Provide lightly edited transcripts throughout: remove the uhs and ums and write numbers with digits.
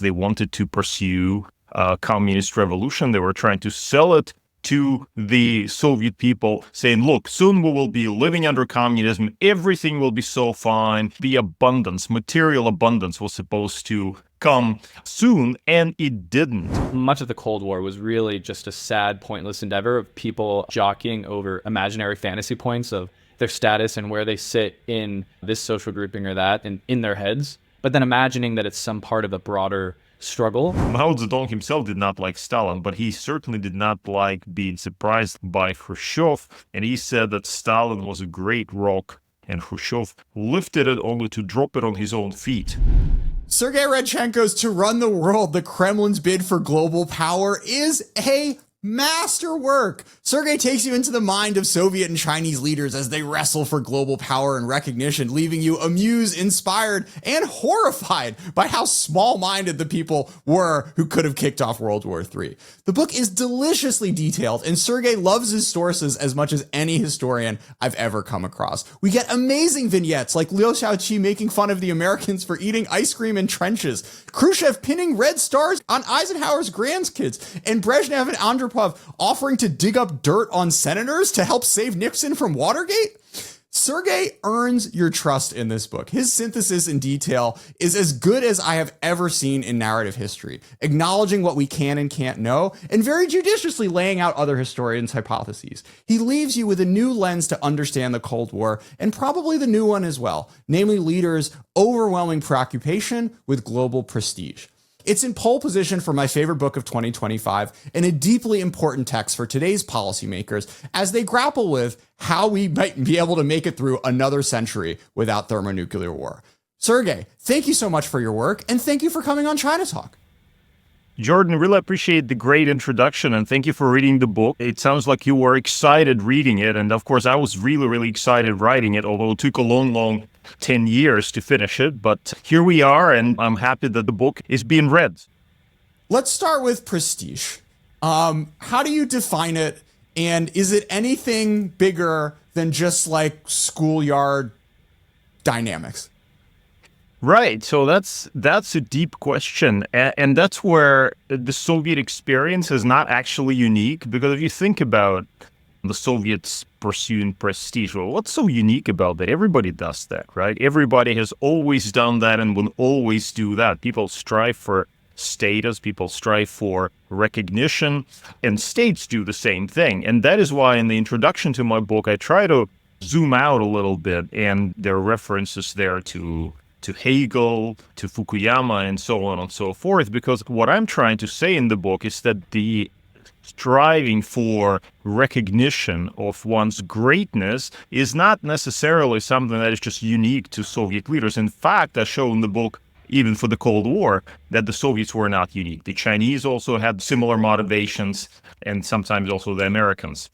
They wanted to pursue a communist revolution. They were trying to sell it to the Soviet people, saying, look, soon we will be living under communism. Everything will be so fine. The abundance, material abundance was supposed to come soon, and it didn't. Much of the Cold War was really just a sad, pointless endeavor of people jockeying over imaginary fantasy points of their status and where they sit in this social grouping or that and in their heads, but then imagining that it's some part of a broader struggle. Mao Zedong himself did not like Stalin, but he certainly did not like being surprised by Khrushchev, and he said that Stalin was a great rock and Khrushchev lifted it only to drop it on his own feet. Sergey Radchenko's To Run the World, the Kremlin's Bid for Global Power is a masterwork. Sergey takes you into the mind of Soviet and Chinese leaders as they wrestle for global power and recognition, leaving you amused, inspired, and horrified by how small-minded the people were who could have kicked off World War III. The book is deliciously detailed, and Sergey loves his sources as much as any historian I've ever come across. We get amazing vignettes like Liu Shaoqi making fun of the Americans for eating ice cream in trenches, Khrushchev pinning red stars on Eisenhower's grandkids, and Brezhnev and Andropov offering to dig up dirt on senators to help save Nixon from Watergate. Sergey earns your trust in this book. His synthesis in detail is as good as I have ever seen in narrative history, acknowledging what we can and can't know, and very judiciously laying out other historians' hypotheses. He leaves you with a new lens to understand the Cold War, and probably the new one as well, namely leaders' overwhelming preoccupation with global prestige. It's in pole position for my favorite book of 2025 and a deeply important text for today's policymakers as they grapple with how we might be able to make it through another century without thermonuclear war. Sergey, thank you so much for your work, and thank you for coming on China Talk. Jordan, really appreciate the great introduction, and thank you for reading the book. It sounds like you were excited reading it, and of course I was really, really excited writing it, although it took a long 10 years to finish it. But here we are, and I'm happy that the book is being read. Let's start with prestige. How do you define it, and is it anything bigger than just like schoolyard dynamics? Right. So that's a deep question. And that's where the Soviet experience is not actually unique, because if you think about the Soviets pursuing prestige, well, what's so unique about that? Everybody does that, right? Everybody has always done that and will always do that. People strive for status, people strive for recognition, and states do the same thing. And that is why in the introduction to my book, I try to zoom out a little bit, and there are references there to Hegel, to Fukuyama, and so on and so forth, because what I'm trying to say in the book is that the striving for recognition of one's greatness is not necessarily something that is just unique to Soviet leaders. In fact, I show in the book, even for the Cold War, that the Soviets were not unique. The Chinese also had similar motivations, and sometimes also the Americans.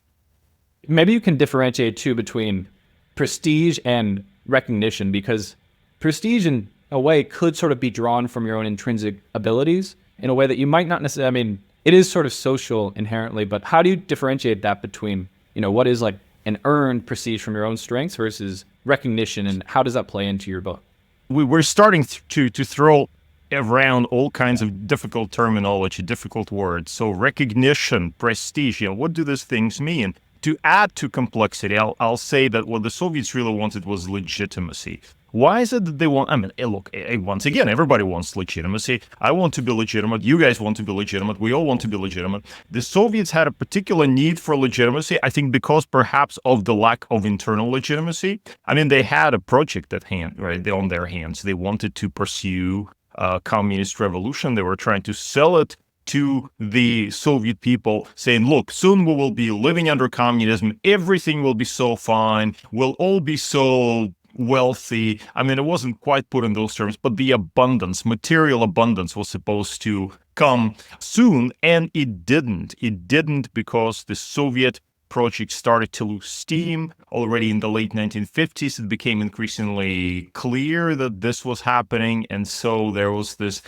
Maybe you can differentiate too between prestige and recognition, because prestige in a way could sort of be drawn from your own intrinsic abilities in a way that you might not necessarily, I mean, it is sort of social inherently, but how do you differentiate that between, what is like an earned prestige from your own strengths versus recognition, and how does that play into your book? We're starting to throw around all kinds of difficult terminology, difficult words. So recognition, prestige, what do these things mean? To add to complexity, I'll say that what the Soviets really wanted was legitimacy. Why is it that they want, look, once again, everybody wants legitimacy. I want to be legitimate. You guys want to be legitimate. We all want to be legitimate. The Soviets had a particular need for legitimacy, I think because perhaps of the lack of internal legitimacy. They had a project at hand, right, on their hands. They wanted to pursue a communist revolution. They were trying to sell it to the Soviet people, saying, look, soon we will be living under communism. Everything will be so fine. We'll all be so wealthy. It wasn't quite put in those terms, but the abundance, material abundance was supposed to come soon, and it didn't. It didn't because the Soviet project started to lose steam already in the late 1950s. It became increasingly clear that this was happening, and so there was this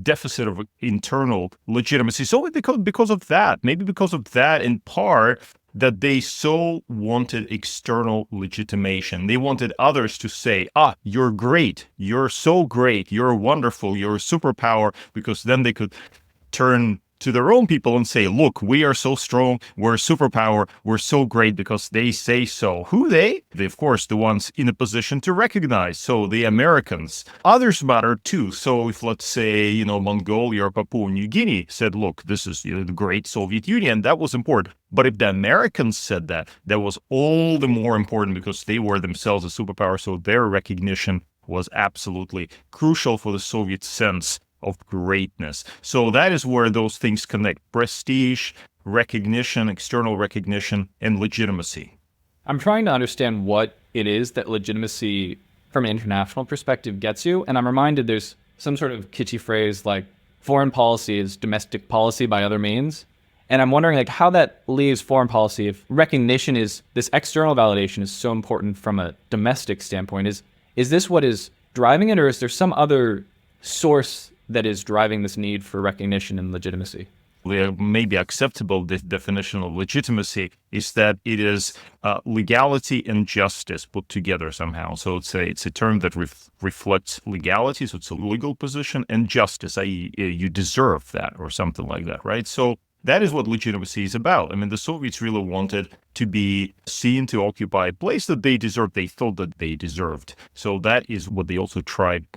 deficit of internal legitimacy. So because of that, maybe because of that in part, that they so wanted external legitimation. They wanted others to say, you're great, you're so great, you're wonderful, you're a superpower, because then they could turn to their own people and say, look, we are so strong, we're a superpower, we're so great because they say so. Who they? They, of course, the ones in a position to recognize. So the Americans. Others matter too. So if, let's say, Mongolia or Papua New Guinea said, look, this is the great Soviet Union, that was important. But if the Americans said that, that was all the more important because they were themselves a superpower. So their recognition was absolutely crucial for the Soviet sense of greatness. So that is where those things connect: prestige, recognition, external recognition, and legitimacy. I'm trying to understand what it is that legitimacy from an international perspective gets you. And I'm reminded there's some sort of kitschy phrase like foreign policy is domestic policy by other means. And I'm wondering how that leaves foreign policy if recognition is, this external validation is so important from a domestic standpoint. Is this what is driving it, or is there some other source that is driving this need for recognition and legitimacy? The maybe acceptable definition of legitimacy is that it is legality and justice put together somehow. So it's a term that reflects legality, so it's a legal position, and justice, i.e. you deserve that or something like that, right? So that is what legitimacy is about. I mean, the Soviets really wanted to be seen to occupy a place that they deserved, they thought that they deserved. So that is what they also tried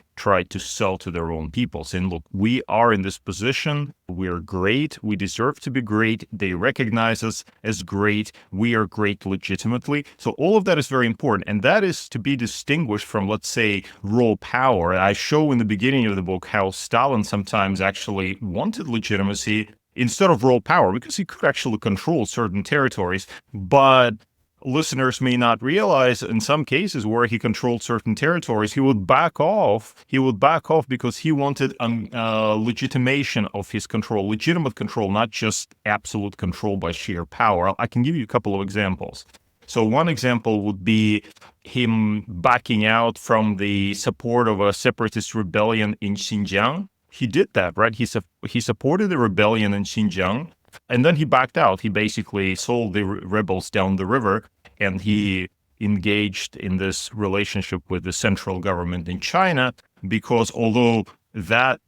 to sell to their own people, saying, look, we are in this position, we're great, we deserve to be great, they recognize us as great, we are great legitimately. So all of that is very important, and that is to be distinguished from, let's say, raw power. I show in the beginning of the book how Stalin sometimes actually wanted legitimacy instead of raw power, because he could actually control certain territories. But listeners may not realize in some cases where he controlled certain territories, he would back off. He would back off because he wanted legitimation of his control, legitimate control, not just absolute control by sheer power. I can give you a couple of examples. So one example would be him backing out from the support of a separatist rebellion in Xinjiang. He did that, right? He supported the rebellion in Xinjiang, and then he backed out. He basically sold the rebels down the river, and he engaged in this relationship with the central government in China, because although that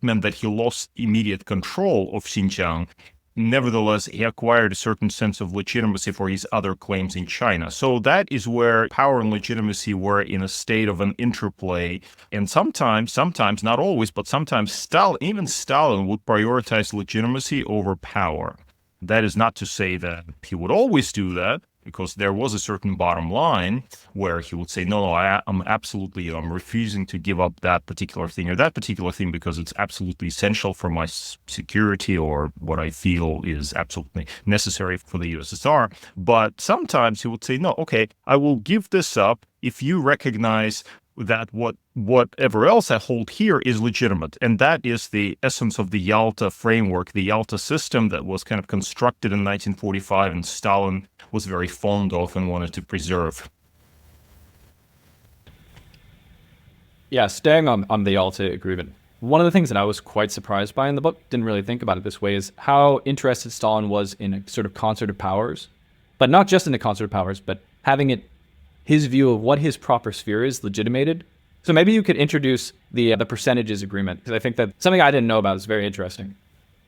meant that he lost immediate control of Xinjiang, nevertheless, he acquired a certain sense of legitimacy for his other claims in China. So that is where power and legitimacy were in a state of an interplay. And sometimes, not always, but sometimes even Stalin would prioritize legitimacy over power. That is not to say that he would always do that, because there was a certain bottom line where he would say, no, I'm refusing to give up that particular thing or that particular thing because it's absolutely essential for my security or what I feel is absolutely necessary for the USSR. But sometimes he would say, no, okay, I will give this up if you recognize that whatever else I hold here is legitimate. And that is the essence of the Yalta framework, the Yalta system that was kind of constructed in 1945 and Stalin was very fond of and wanted to preserve. Yeah, staying on the Yalta agreement, one of the things that I was quite surprised by in the book, didn't really think about it this way, is how interested Stalin was in a sort of concert of powers, but not just in the concert of powers, but having his view of what his proper sphere is legitimated. So maybe you could introduce the percentages agreement, because I think that something I didn't know about is very interesting.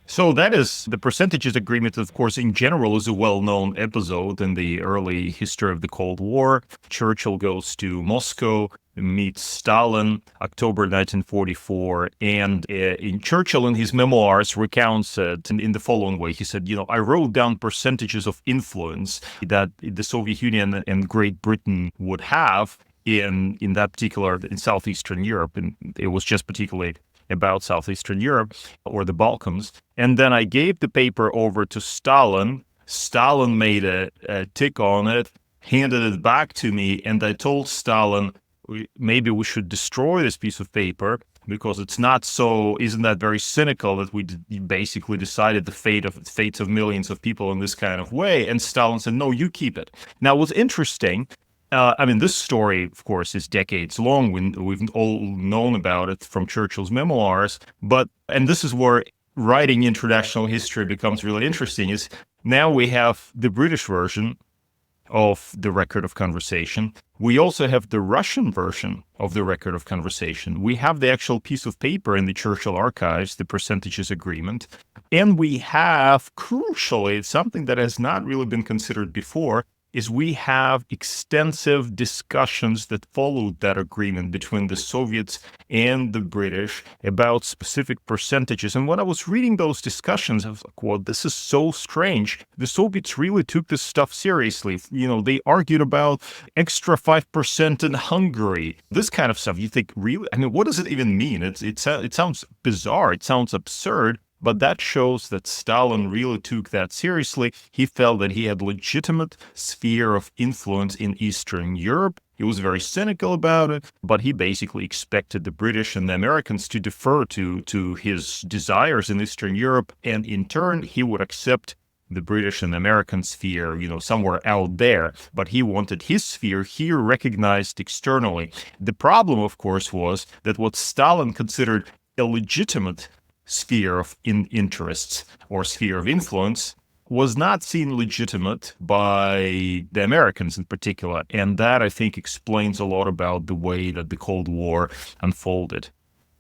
So that is, the percentages agreement, of course, in general is a well-known episode in the early history of the Cold War. Churchill goes to Moscow, meets Stalin, October 1944, and Churchill in his memoirs recounts it in the following way. He said, I wrote down percentages of influence that the Soviet Union and Great Britain would have in that particular, in Southeastern Europe, and it was just particularly about Southeastern Europe or the Balkans. And then I gave the paper over to Stalin. Stalin made a tick on it, handed it back to me, and I told Stalin, maybe we should destroy this piece of paper because isn't that very cynical that we basically decided the fates of millions of people in this kind of way? And Stalin said, no, you keep it. Now, what's interesting, this story, of course, is decades long. We've all known about it from Churchill's memoirs. And this is where writing international history becomes really interesting, is Now we have the British version of the record of conversation. We also have the Russian version of the record of conversation. We have the actual piece of paper in the Churchill archives, the percentages agreement. And we have, crucially, something that has not really been considered before, is we have extensive discussions that followed that agreement between the Soviets and the British about specific percentages. And when I was reading those discussions, I was like, well, this is so strange. The Soviets really took this stuff seriously. They argued about extra 5% in Hungary, this kind of stuff. You think, really? I mean, what does it even mean? It sounds bizarre. It sounds absurd. But that shows that Stalin really took that seriously. He felt that he had legitimate sphere of influence in Eastern Europe. He was very cynical about it, but he basically expected the British and the Americans to defer to his desires in Eastern Europe. And in turn, he would accept the British and American sphere, somewhere out there. But he wanted his sphere here recognized externally. The problem, of course, was that what Stalin considered illegitimate sphere of interests or sphere of influence was not seen legitimate by the Americans in particular. And that, I think, explains a lot about the way that the Cold War unfolded.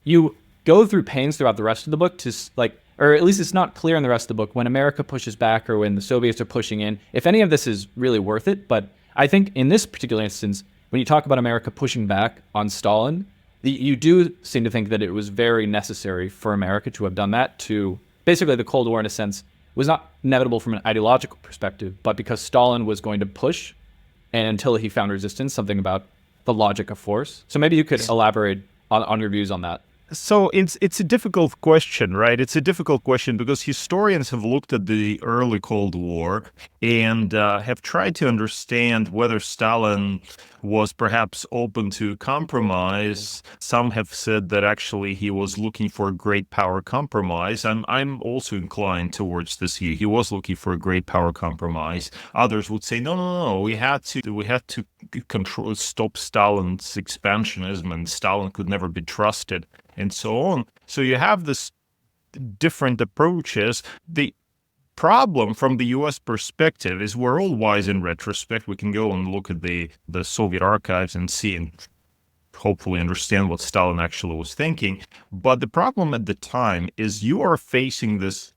You go through pains throughout the rest of the book to or at least it's not clear in the rest of the book when America pushes back or when the Soviets are pushing in, if any of this is really worth it. But I think in this particular instance, when you talk about America pushing back on Stalin, you do seem to think that it was very necessary for America to have done that. To basically, the Cold War, in a sense, was not inevitable from an ideological perspective, but because Stalin was going to push, and until he found resistance, something about the logic of force. So maybe you could elaborate on your views on that. So it's a difficult question, right? It's a difficult question because historians have looked at the early Cold War and have tried to understand whether Stalin was perhaps open to compromise. Some have said that actually he was looking for a great power compromise. I'm also inclined towards this here. He was looking for a great power compromise. Others would say, no, we had to stop Stalin's expansionism, and Stalin could never be trusted, and so on. So you have this different approaches. The problem from the U.S. perspective is we're all wise in retrospect. We can go and look at the Soviet archives and see and hopefully understand what Stalin actually was thinking. But the problem at the time is you are facing this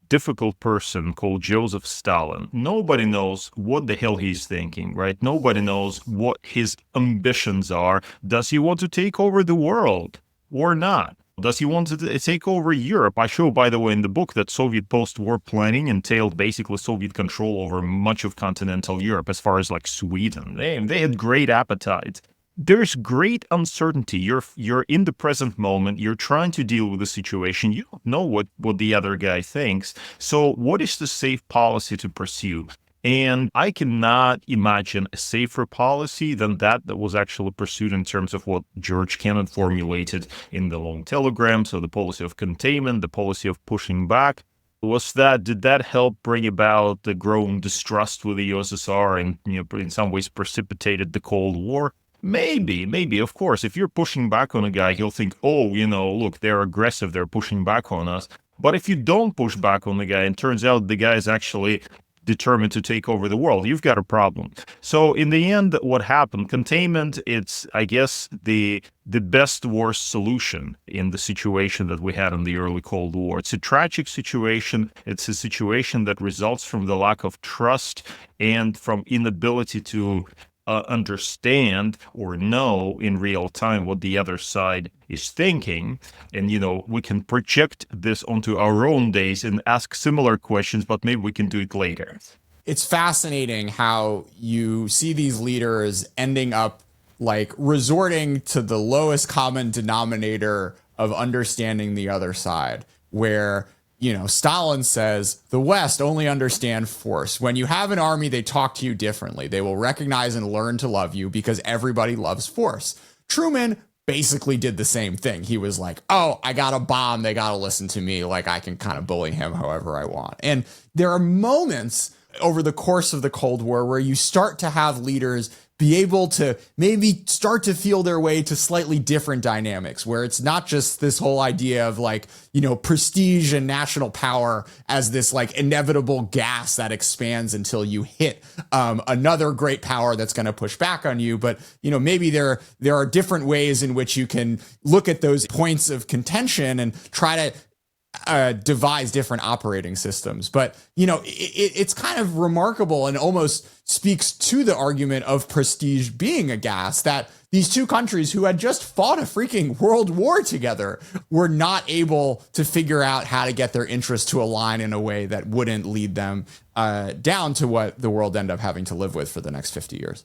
difficult person called Joseph Stalin. Nobody knows what the hell he's thinking, right? Nobody knows what his ambitions are. Does he want to take over the world or not? Does he want to take over Europe? I show, by the way, in the book that Soviet post-war planning entailed basically Soviet control over much of continental Europe, as far as like Sweden. They had great appetite. There's great uncertainty. You're in the present moment. You're trying to deal with the situation. You don't know what the other guy thinks. So what is the safe policy to pursue? And I cannot imagine a safer policy than that was actually pursued in terms of what George Kennan formulated in the long telegram. So the policy of containment, the policy of pushing back. Did that help bring about the growing distrust with the USSR and, in some ways precipitated the Cold War? Maybe, of course. If you're pushing back on a guy, he'll think, look, they're aggressive, they're pushing back on us. But if you don't push back on the guy and turns out the guy is actually determined to take over the world, you've got a problem. So in the end, what happened? Containment, it's, I guess, the best worst solution in the situation that we had in the early Cold War. It's a tragic situation. It's a situation that results from the lack of trust and from inability to understand or know in real time what the other side is thinking. And, we can project this onto our own days and ask similar questions, but maybe we can do it later. It's fascinating how you see these leaders ending up like resorting to the lowest common denominator of understanding the other side, where Stalin says the West only understand force. When you have an army, they talk to you differently. They will recognize and learn to love you because everybody loves force. Truman basically did the same thing. He was like, oh, I got a bomb. They got to listen to me. Like I can kind of bully him however I want. And there are moments over the course of the Cold War where you start to have leaders be able to maybe start to feel their way to slightly different dynamics where it's not just this whole idea of like, prestige and national power as this like inevitable gas that expands until you hit another great power that's going to push back on you. But, maybe there are different ways in which you can look at those points of contention and try to devise different operating systems. But, it's kind of remarkable and almost speaks to the argument of prestige being a gas that these two countries who had just fought a freaking world war together were not able to figure out how to get their interests to align in a way that wouldn't lead them down to what the world ended up having to live with for the next 50 years.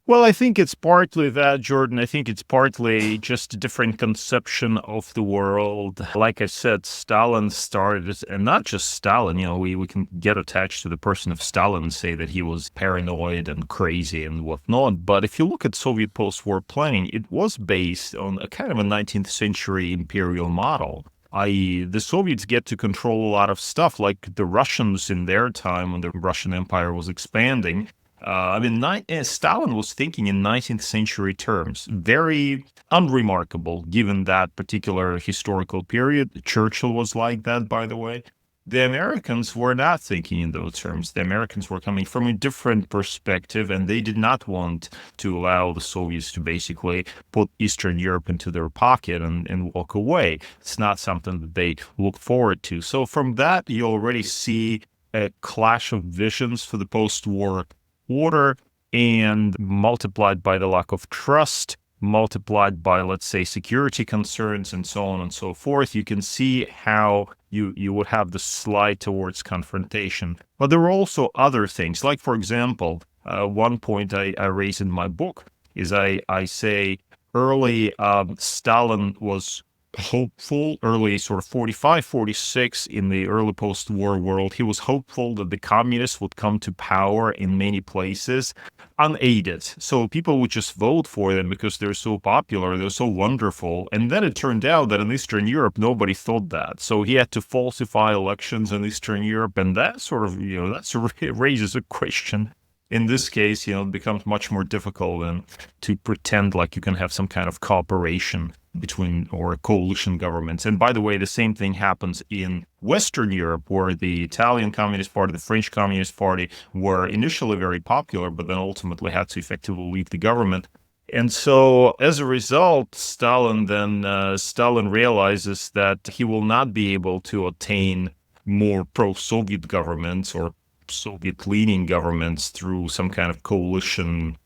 Well, I think it's partly that, Jordan. I think it's partly just a different conception of the world. Like I said, Stalin started, and not just Stalin, we can get attached to the person of Stalin and say that he was paranoid and crazy and whatnot. But if you look at Soviet post-war planning, it was based on a kind of a 19th century imperial model. I.e., the Soviets get to control a lot of stuff, like the Russians in their time when the Russian Empire was expanding. Stalin was thinking in 19th century terms, very unremarkable given that particular historical period. Churchill was like that, by the way. The Americans were not thinking in those terms. The Americans were coming from a different perspective, and they did not want to allow the Soviets to basically put Eastern Europe into their pocket and walk away. It's not something that they look forward to. So from that, you already see a clash of visions for the post-war order, and multiplied by the lack of trust, multiplied by, let's say, security concerns and so on and so forth, you can see how you would have the slide towards confrontation. But there were also other things, like, for example, one point I raise in my book is I say early Stalin was hopeful, early sort of 45, 46 in the early post-war world. He was hopeful that the communists would come to power in many places unaided. So people would just vote for them because they're so popular, they're so wonderful. And then it turned out that in Eastern Europe, nobody thought that. So he had to falsify elections in Eastern Europe. And that sort of, that raises a question. In this case, it becomes much more difficult than to pretend like you can have some kind of cooperation between or coalition governments. And by the way, the same thing happens in Western Europe, where the Italian Communist Party, the French Communist Party were initially very popular, but then ultimately had to effectively leave the government. And so as a result, Stalin realizes that he will not be able to attain more pro-Soviet governments or Soviet-leaning governments through some kind of coalition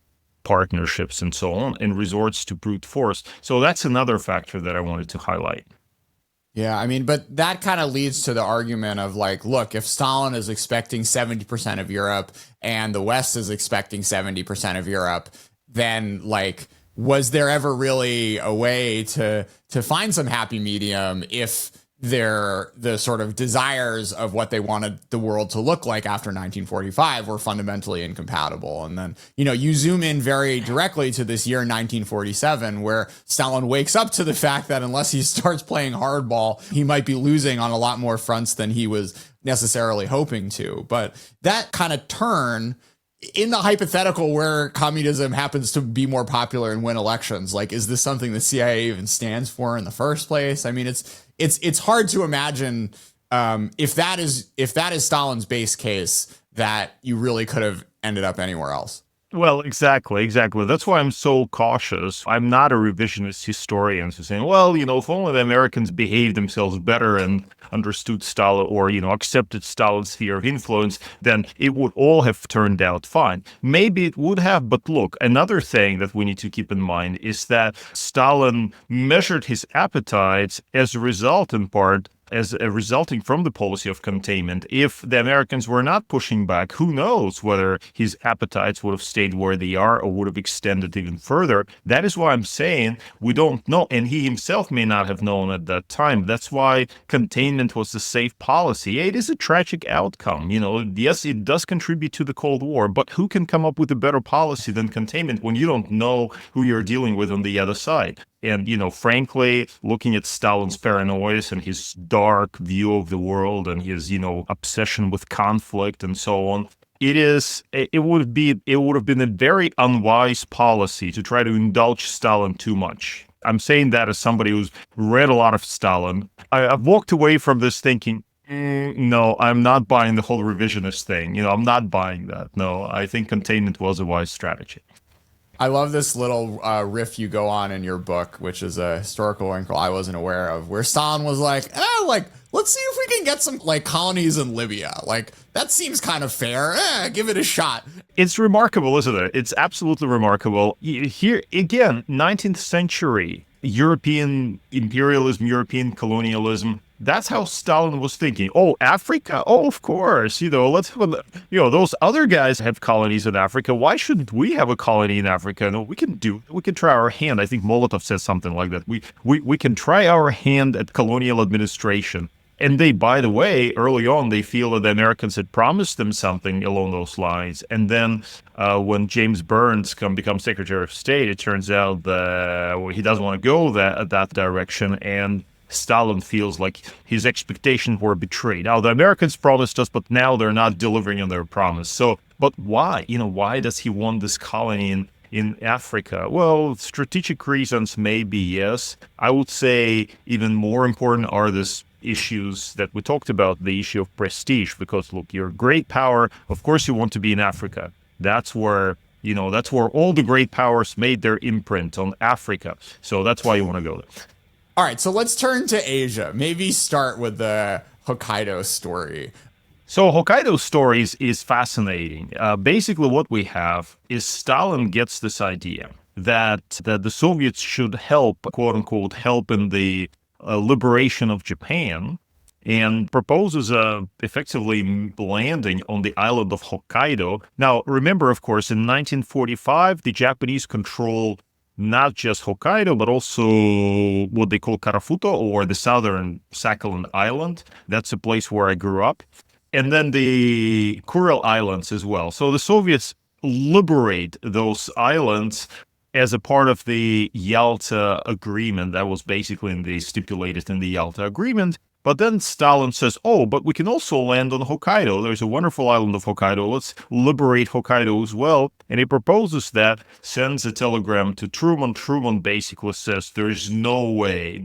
partnerships and so on, and resorts to brute force. So that's another factor that I wanted to highlight. Yeah, but that kind of leads to the argument of like, look, if Stalin is expecting 70% of Europe and the West is expecting 70% of Europe, then like, was there ever really a way to find some happy medium if the sort of desires of what they wanted the world to look like after 1945 were fundamentally incompatible? And then, you zoom in very directly to this year 1947, where Stalin wakes up to the fact that unless he starts playing hardball, he might be losing on a lot more fronts than he was necessarily hoping to. But that kind of turn in the hypothetical where communism happens to be more popular and win elections, like, is this something the CIA even stands for in the first place? It's hard to imagine if that is Stalin's base case that you really could have ended up anywhere else. Well, exactly. That's why I'm so cautious. I'm not a revisionist historian who's saying, well, if only the Americans behaved themselves better and understood Stalin or, accepted Stalin's sphere of influence, then it would all have turned out fine. Maybe it would have, but look, another thing that we need to keep in mind is that Stalin measured his appetites as a result, in part, resulting from the policy of containment. If the Americans were not pushing back, who knows whether his appetites would have stayed where they are or would have extended even further. That is why I'm saying we don't know, and he himself may not have known at that time. That's why containment was the safe policy. It is a tragic outcome. Yes, it does contribute to the Cold War, but who can come up with a better policy than containment when you don't know who you're dealing with on the other side? And, frankly, looking at Stalin's paranoia and his dark view of the world and his, obsession with conflict and so on, it would have been a very unwise policy to try to indulge Stalin too much. I'm saying that as somebody who's read a lot of Stalin. I've walked away from this thinking, no, I'm not buying the whole revisionist thing. I'm not buying that. No, I think containment was a wise strategy. I love this little riff you go on in your book, which is a historical wrinkle I wasn't aware of, where Stalin was like, let's see if we can get some colonies in Libya. That seems kind of fair. Give it a shot. It's remarkable, isn't it? It's absolutely remarkable. Here, again, 19th century, European imperialism, European colonialism. That's how Stalin was thinking. Oh, Africa? Oh, of course. Let's have those other guys have colonies in Africa. Why shouldn't we have a colony in Africa? No, we can try our hand. I think Molotov said something like that. We can try our hand at colonial administration. And they, by the way, early on, they feel that the Americans had promised them something along those lines. And then when James Burns becomes Secretary of State, it turns out that he doesn't want to go that direction. And Stalin feels like his expectations were betrayed. Now, the Americans promised us, but now they're not delivering on their promise. But why? Why does he want this colony in Africa? Well, strategic reasons, maybe, yes. I would say even more important are these issues that we talked about, the issue of prestige, because look, you're a great power. Of course, you want to be in Africa. That's where all the great powers made their imprint on Africa. So that's why you want to go there. All right, so let's turn to Asia. Maybe start with the Hokkaido story. So Hokkaido stories is fascinating. Basically, what we have is Stalin gets this idea that the Soviets should help, quote unquote, help in the liberation of Japan, and proposes effectively landing on the island of Hokkaido. Now, remember, of course, in 1945, the Japanese control not just Hokkaido, but also what they call Karafuto, or the southern Sakhalin Island. That's a place where I grew up. And then the Kuril Islands as well. So the Soviets liberate those islands as a part of the Yalta Agreement. That was basically stipulated in the Yalta Agreement. But then Stalin says, oh, but we can also land on Hokkaido. There's a wonderful island of Hokkaido. Let's liberate Hokkaido as well. And he proposes that, sends a telegram to Truman. Truman basically says, there's no way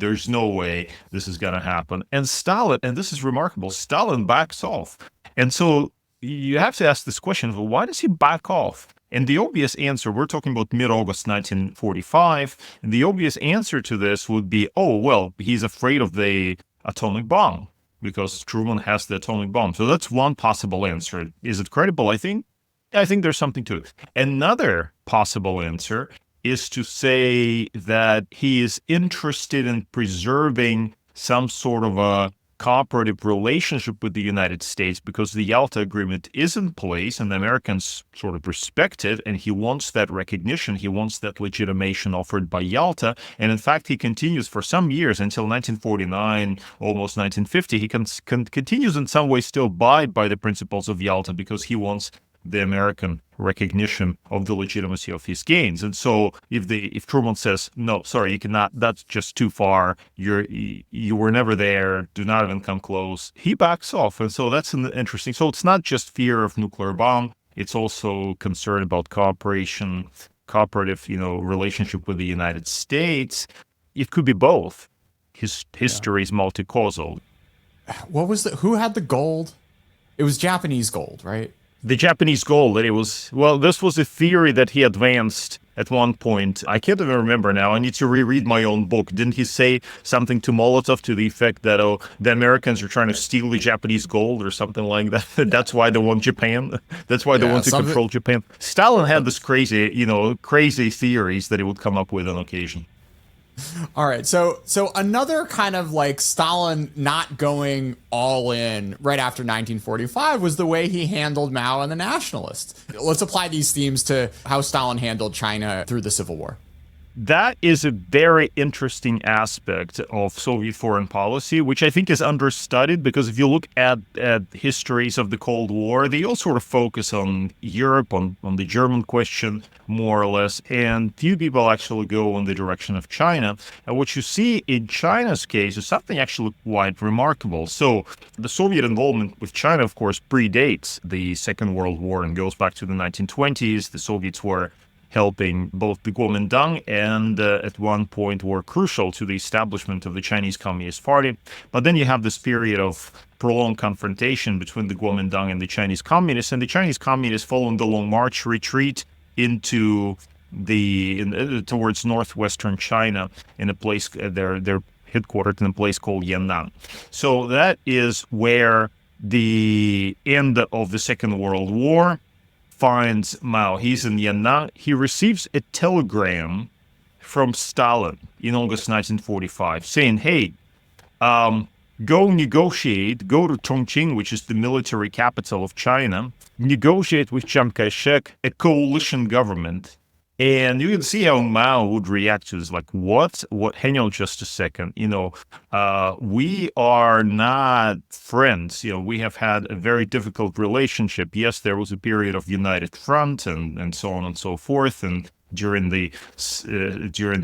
this is going to happen. And Stalin, and this is remarkable, Stalin backs off. And so you have to ask this question, well, why does he back off? And the obvious answer, we're talking about mid-August 1945, and the obvious answer to this would be, oh, well, he's afraid of the atomic bomb, because Truman has the atomic bomb. So that's one possible answer. Is it credible? I think there's something to it. Another possible answer is to say that he is interested in preserving some sort of a cooperative relationship with the United States, because the Yalta Agreement is in place and the Americans sort of respect it, and he wants that recognition, he wants that legitimation offered by Yalta. And in fact, he continues for some years until 1949, almost 1950, he continues in some way still abide by the principles of Yalta, because he wants the American recognition of the legitimacy of his gains. And so if Truman says, no, sorry, you cannot, that's just too far, you were never there, do not even come close, he backs off. And so that's interesting. So it's not just fear of nuclear bomb, it's also concern about cooperative, relationship with the United States. It could be both. His history is multi-causal. Who had the gold? It was Japanese gold, right? The Japanese gold, this was a theory that he advanced at one point. I can't even remember now. I need to reread my own book. Didn't he say something to Molotov to the effect that, the Americans are trying to steal the Japanese gold or something like that? That's why they want Japan. That's why they want to control Japan. Stalin had this crazy theories that he would come up with on occasion. All right, so another kind of Stalin not going all in right after 1945 was the way he handled Mao and the nationalists. Let's apply these themes to how Stalin handled China through the Civil War. that is a very interesting aspect of Soviet foreign policy, which I think is understudied, because if you look at histories of the Cold War, they all sort of focus on Europe, on the German question, more or less, and few people actually go in the direction of China. And what you see in China's case is something actually quite remarkable. So the Soviet involvement with China, of course, predates the Second World War and goes back to the 1920s. The Soviets were helping both the Kuomintang and at one point were crucial to the establishment of the Chinese Communist Party. But then you have this period of prolonged confrontation between the Kuomintang and the Chinese Communists, and the Chinese Communists, following the Long March, retreat into towards northwestern China in a place, they're headquartered in a place called Yan'an. So that is where the end of the Second World War finds Mao. He's in Yan'an. He receives a telegram from Stalin in August 1945 saying, hey, go negotiate, go to Chongqing, which is the military capital of China, negotiate with Chiang Kai-shek a coalition government. And you can see how Mao would react to this. Like, what? Hang on just a second. We are not friends. We have had a very difficult relationship. Yes, there was a period of united front and so on and so forth. And during the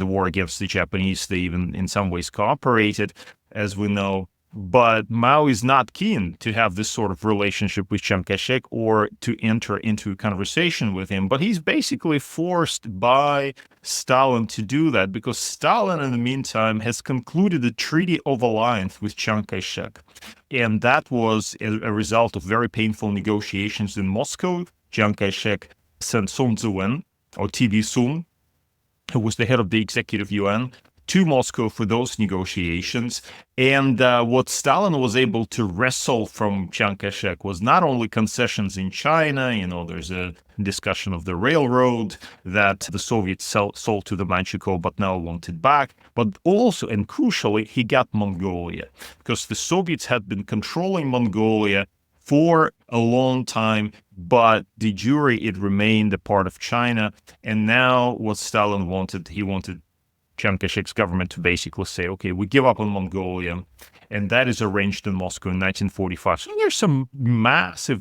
war against the Japanese, they even in some ways cooperated, as we know. But Mao is not keen to have this sort of relationship with Chiang Kai-shek or to enter into a conversation with him. But he's basically forced by Stalin to do that, because Stalin, in the meantime, has concluded a treaty of alliance with Chiang Kai-shek. And that was a result of very painful negotiations in Moscow. Chiang Kai-shek sent Sun Tzu-wen, or TV Sun, who was the head of the executive yuan, to Moscow for those negotiations. And what Stalin was able to wrestle from Chiang Kai-shek was not only concessions in China, there's a discussion of the railroad that the Soviets sold to the Manchuria but now wanted back, but also, and crucially, he got Mongolia, because the Soviets had been controlling Mongolia for a long time, but de jure it remained a part of China. And now what Stalin wanted, he wanted Chiang Kai-shek's government to basically say, okay, we give up on Mongolia, and that is arranged in Moscow in 1945. So there's some massive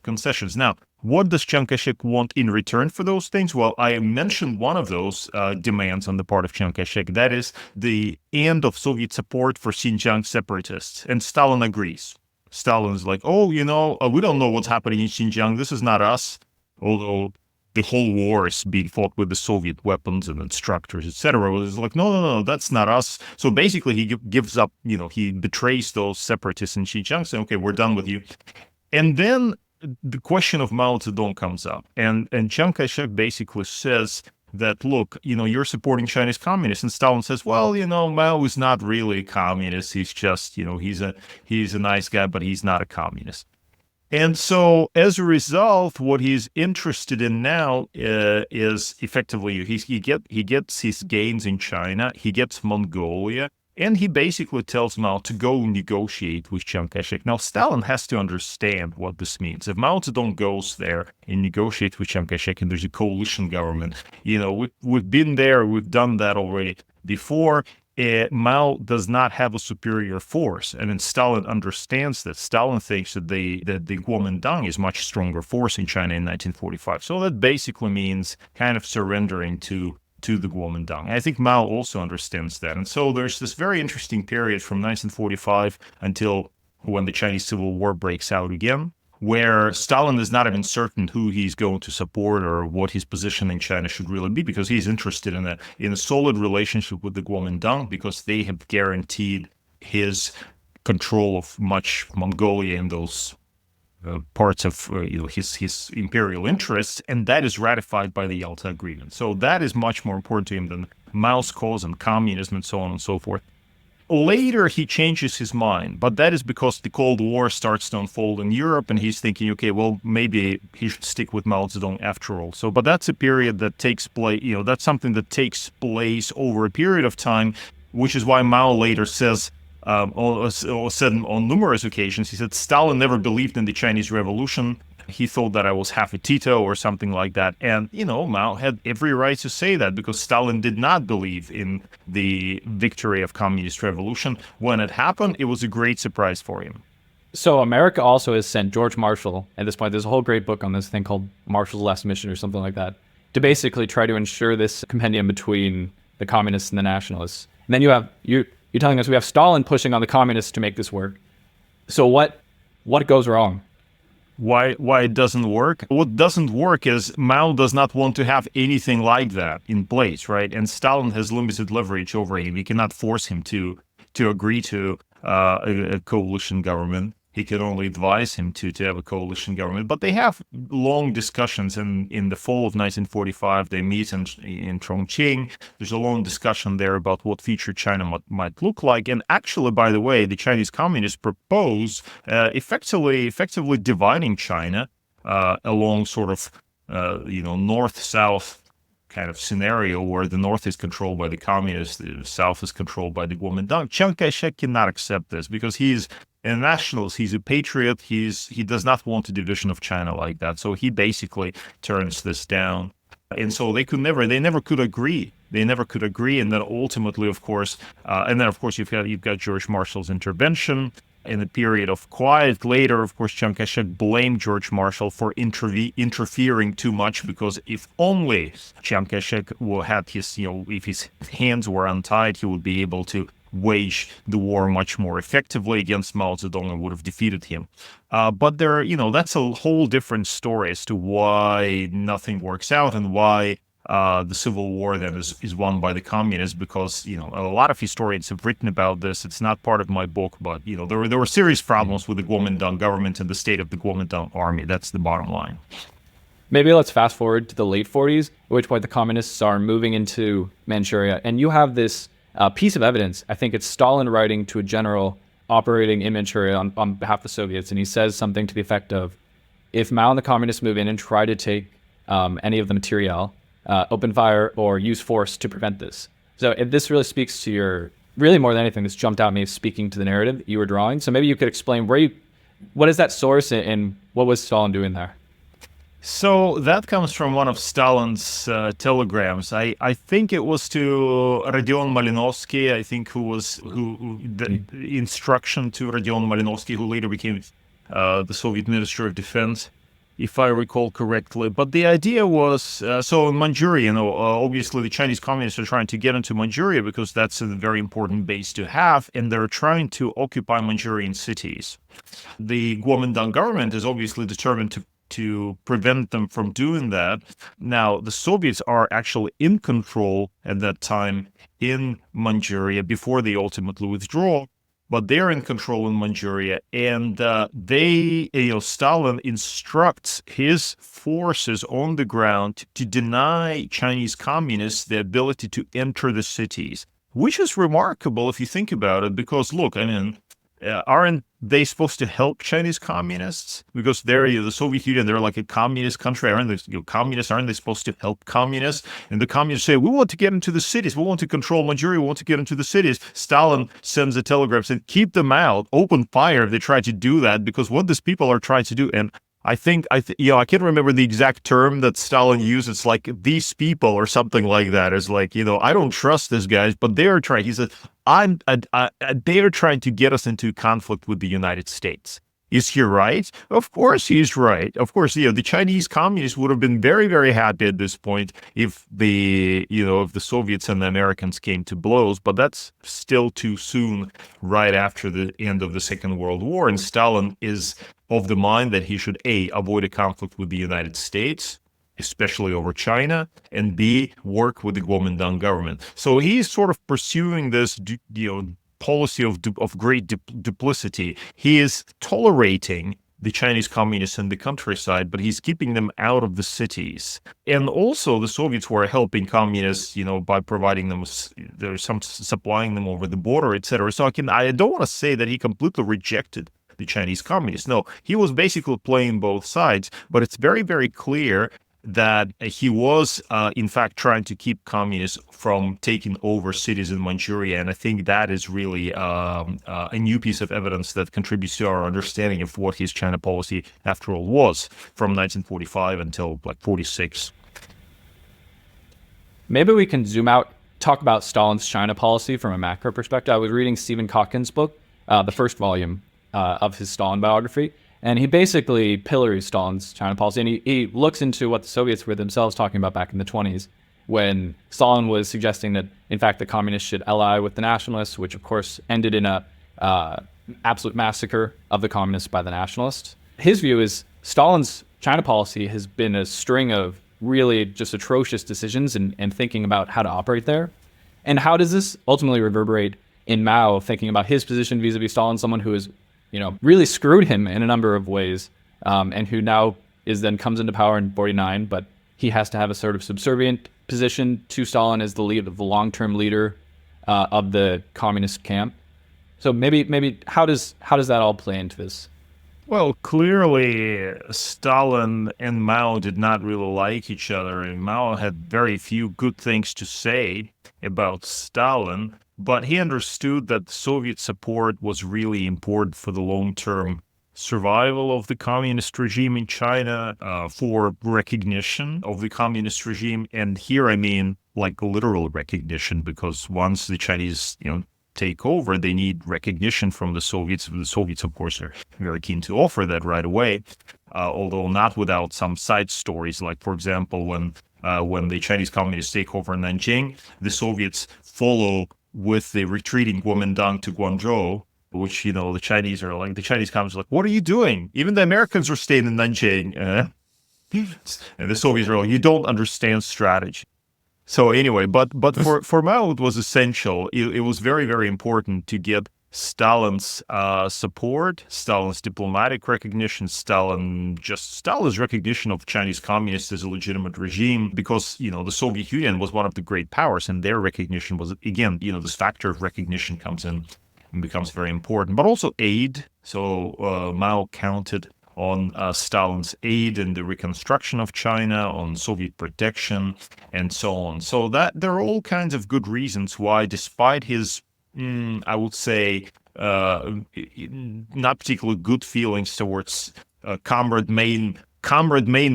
concessions. Now, what does Chiang Kai-shek want in return for those things? Well, I mentioned one of those demands on the part of Chiang Kai-shek. That is the end of Soviet support for Xinjiang separatists, and Stalin agrees. Stalin's like, we don't know what's happening in Xinjiang. This is not us, although the whole war is being fought with the Soviet weapons and instructors, etc. It's like, no, that's not us. So basically, he gives up, he betrays those separatists in Xinjiang, saying, okay, we're done with you. And then the question of Mao Zedong comes up. And Chiang Kai-shek basically says that, look, you're supporting Chinese communists. And Stalin says, well, Mao is not really a communist. He's just, he's a nice guy, but he's not a communist. And so, as a result, what he's interested in now is effectively he gets his gains in China, he gets Mongolia, and he basically tells Mao to go negotiate with Chiang Kai-shek. Now, Stalin has to understand what this means. If Mao Zedong goes there and negotiates with Chiang Kai-shek, and there's a coalition government, we've been there, we've done that already before. Mao does not have a superior force, and then Stalin understands that. Stalin thinks that the Kuomintang is much stronger force in China in 1945. So that basically means kind of surrendering to the Kuomintang. I think Mao also understands that. And so there's this very interesting period from 1945 until when the Chinese Civil War breaks out again, where Stalin is not even certain who he's going to support or what his position in China should really be, because he's interested in a solid relationship with the Kuomintang, because they have guaranteed his control of much Mongolia and those parts of his imperial interests, and that is ratified by the Yalta Agreement. So that is much more important to him than Mao's cause and communism and so on and so forth. Later, he changes his mind, but that is because the Cold War starts to unfold in Europe, and he's thinking, okay, well, maybe he should stick with Mao Zedong after all. So, but that's a period that takes place, that's something that takes place over a period of time, which is why Mao later says, or said on numerous occasions, he said, Stalin never believed in the Chinese Revolution. He thought that I was half a Tito or something like that. And, Mao had every right to say that because Stalin did not believe in the victory of communist revolution. When it happened, it was a great surprise for him. So America also has sent George Marshall, at this point, there's a whole great book on this thing called Marshall's Last Mission or something like that, to basically try to ensure this compendium between the communists and the nationalists. And then you're telling us we have Stalin pushing on the communists to make this work. So what goes wrong? Why it doesn't work? What doesn't work is Mao does not want to have anything like that in place, right? And Stalin has limited leverage over him. He cannot force him to agree to a coalition government. He can only advise him to have a coalition government. But they have long discussions. In the fall of 1945, they meet in Chongqing. There's a long discussion there about what future China might look like. And actually, by the way, the Chinese communists propose effectively dividing China along sort of, north-south kind of scenario where the north is controlled by the communists, the south is controlled by the Kuomintang. Chiang Kai-shek cannot accept this because he's a nationalist, he's a patriot, he does not want a division of China like that. So he basically turns this down. And so they never could agree. And then ultimately, of course, you've got George Marshall's intervention. In a period of quiet later, of course, Chiang Kai-shek blamed George Marshall for interfering too much, because if only Chiang Kai-shek had if his hands were untied, he would be able to wage the war much more effectively against Mao Zedong and would have defeated him. But that's a whole different story as to why nothing works out and why the Civil War then is won by the communists, because a lot of historians have written about this. It's not part of my book, but there were serious problems with the Kuomintang government and the state of the Kuomintang army. That's the bottom line. Maybe let's fast forward to the late 40s, at which point the communists are moving into Manchuria, and you have this piece of evidence. I think it's Stalin writing to a general operating in Manchuria on behalf of the Soviets, and he says something to the effect of, if Mao and the communists move in and try to take any of the materiel, open fire or use force to prevent this. So this really speaks to really more than anything, this jumped out at me as speaking to the narrative that you were drawing. So maybe you could explain what is that source and what was Stalin doing there? So that comes from one of Stalin's telegrams. I think it was to Rodion Malinovsky, the instruction to Rodion Malinovsky, who later became the Soviet Minister of Defense, if I recall correctly. But the idea was, so in Manchuria, obviously the Chinese communists are trying to get into Manchuria because that's a very important base to have, and they're trying to occupy Manchurian cities. The Kuomintang government is obviously determined to prevent them from doing that. Now, the Soviets are actually in control at that time in Manchuria before they ultimately withdraw. But they're in control in Manchuria, and Stalin instructs his forces on the ground to deny Chinese communists the ability to enter the cities, which is remarkable if you think about it, because look, aren't they supposed to help Chinese communists? Because they're the Soviet Union, they're like a communist country. Aren't they supposed to help communists? And the communists say, we want to get into the cities. We want to control Manchuria. We want to get into the cities. Stalin sends a telegram saying, keep them out, open fire if they try to do that, because what these people are trying to do. And I can't remember the exact term that Stalin used. It's like these people or something like that. It's like, I don't trust these guys, but they are trying. He said, they are trying to get us into conflict with the United States. Is he right? Of course he's right. Of course, the Chinese communists would have been very, very happy at this point if the Soviets and the Americans came to blows, but that's still too soon right after the end of the Second World War. And Stalin is of the mind that he should A, avoid a conflict with the United States, especially over China, and B, work with the Kuomintang government. So he's sort of pursuing this, policy of great duplicity. He is tolerating the Chinese communists in the countryside, but he's keeping them out of the cities. And also the Soviets were helping communists, by providing them, supplying them over the border, etc. So I don't want to say that he completely rejected the Chinese communists. No, he was basically playing both sides, but it's very, very clear that he was, in fact, trying to keep communists from taking over cities in Manchuria. And I think that is really a new piece of evidence that contributes to our understanding of what his China policy, after all, was from 1945 until like 46. Maybe we can zoom out, talk about Stalin's China policy from a macro perspective. I was reading Stephen Kotkin's book, the first volume of his Stalin biography, and he basically pillories Stalin's China policy, and he looks into what the Soviets were themselves talking about back in the 20s, when Stalin was suggesting that, in fact, the communists should ally with the nationalists, which, of course, ended in a absolute massacre of the communists by the nationalists. His view is Stalin's China policy has been a string of really just atrocious decisions and thinking about how to operate there. And how does this ultimately reverberate in Mao, thinking about his position vis-a-vis Stalin, someone who has, really screwed him in a number of ways, and who now comes into power in 49, but he has to have a sort of subservient position to Stalin as the long-term leader of the communist camp. So maybe how does that all play into this? Well, clearly, Stalin and Mao did not really like each other, and Mao had very few good things to say about Stalin, but he understood that Soviet support was really important for the long-term survival of the communist regime in China, for recognition of the communist regime. And here I mean like literal recognition, because once the Chinese, take over, they need recognition from the Soviets. The Soviets, of course, are very keen to offer that right away, although not without some side stories. Like, for example, when the Chinese communists take over Nanjing, the Soviets follow with the retreating Kuomintang to Guangzhou, which, the Chinese communists are like, what are you doing? Even the Americans are staying in Nanjing. And the Soviets are like, you don't understand strategy. So anyway, but for Mao, it was essential. It was very, very important to get Stalin's support, Stalin's diplomatic recognition, Stalin's recognition of Chinese communists as a legitimate regime, because, the Soviet Union was one of the great powers, and their recognition was, again, this factor of recognition comes in and becomes very important. But also aid. So Mao counted on Stalin's aid in the reconstruction of China, on Soviet protection, and so on. So that there are all kinds of good reasons why, despite his, I would say, not particularly good feelings towards comrade main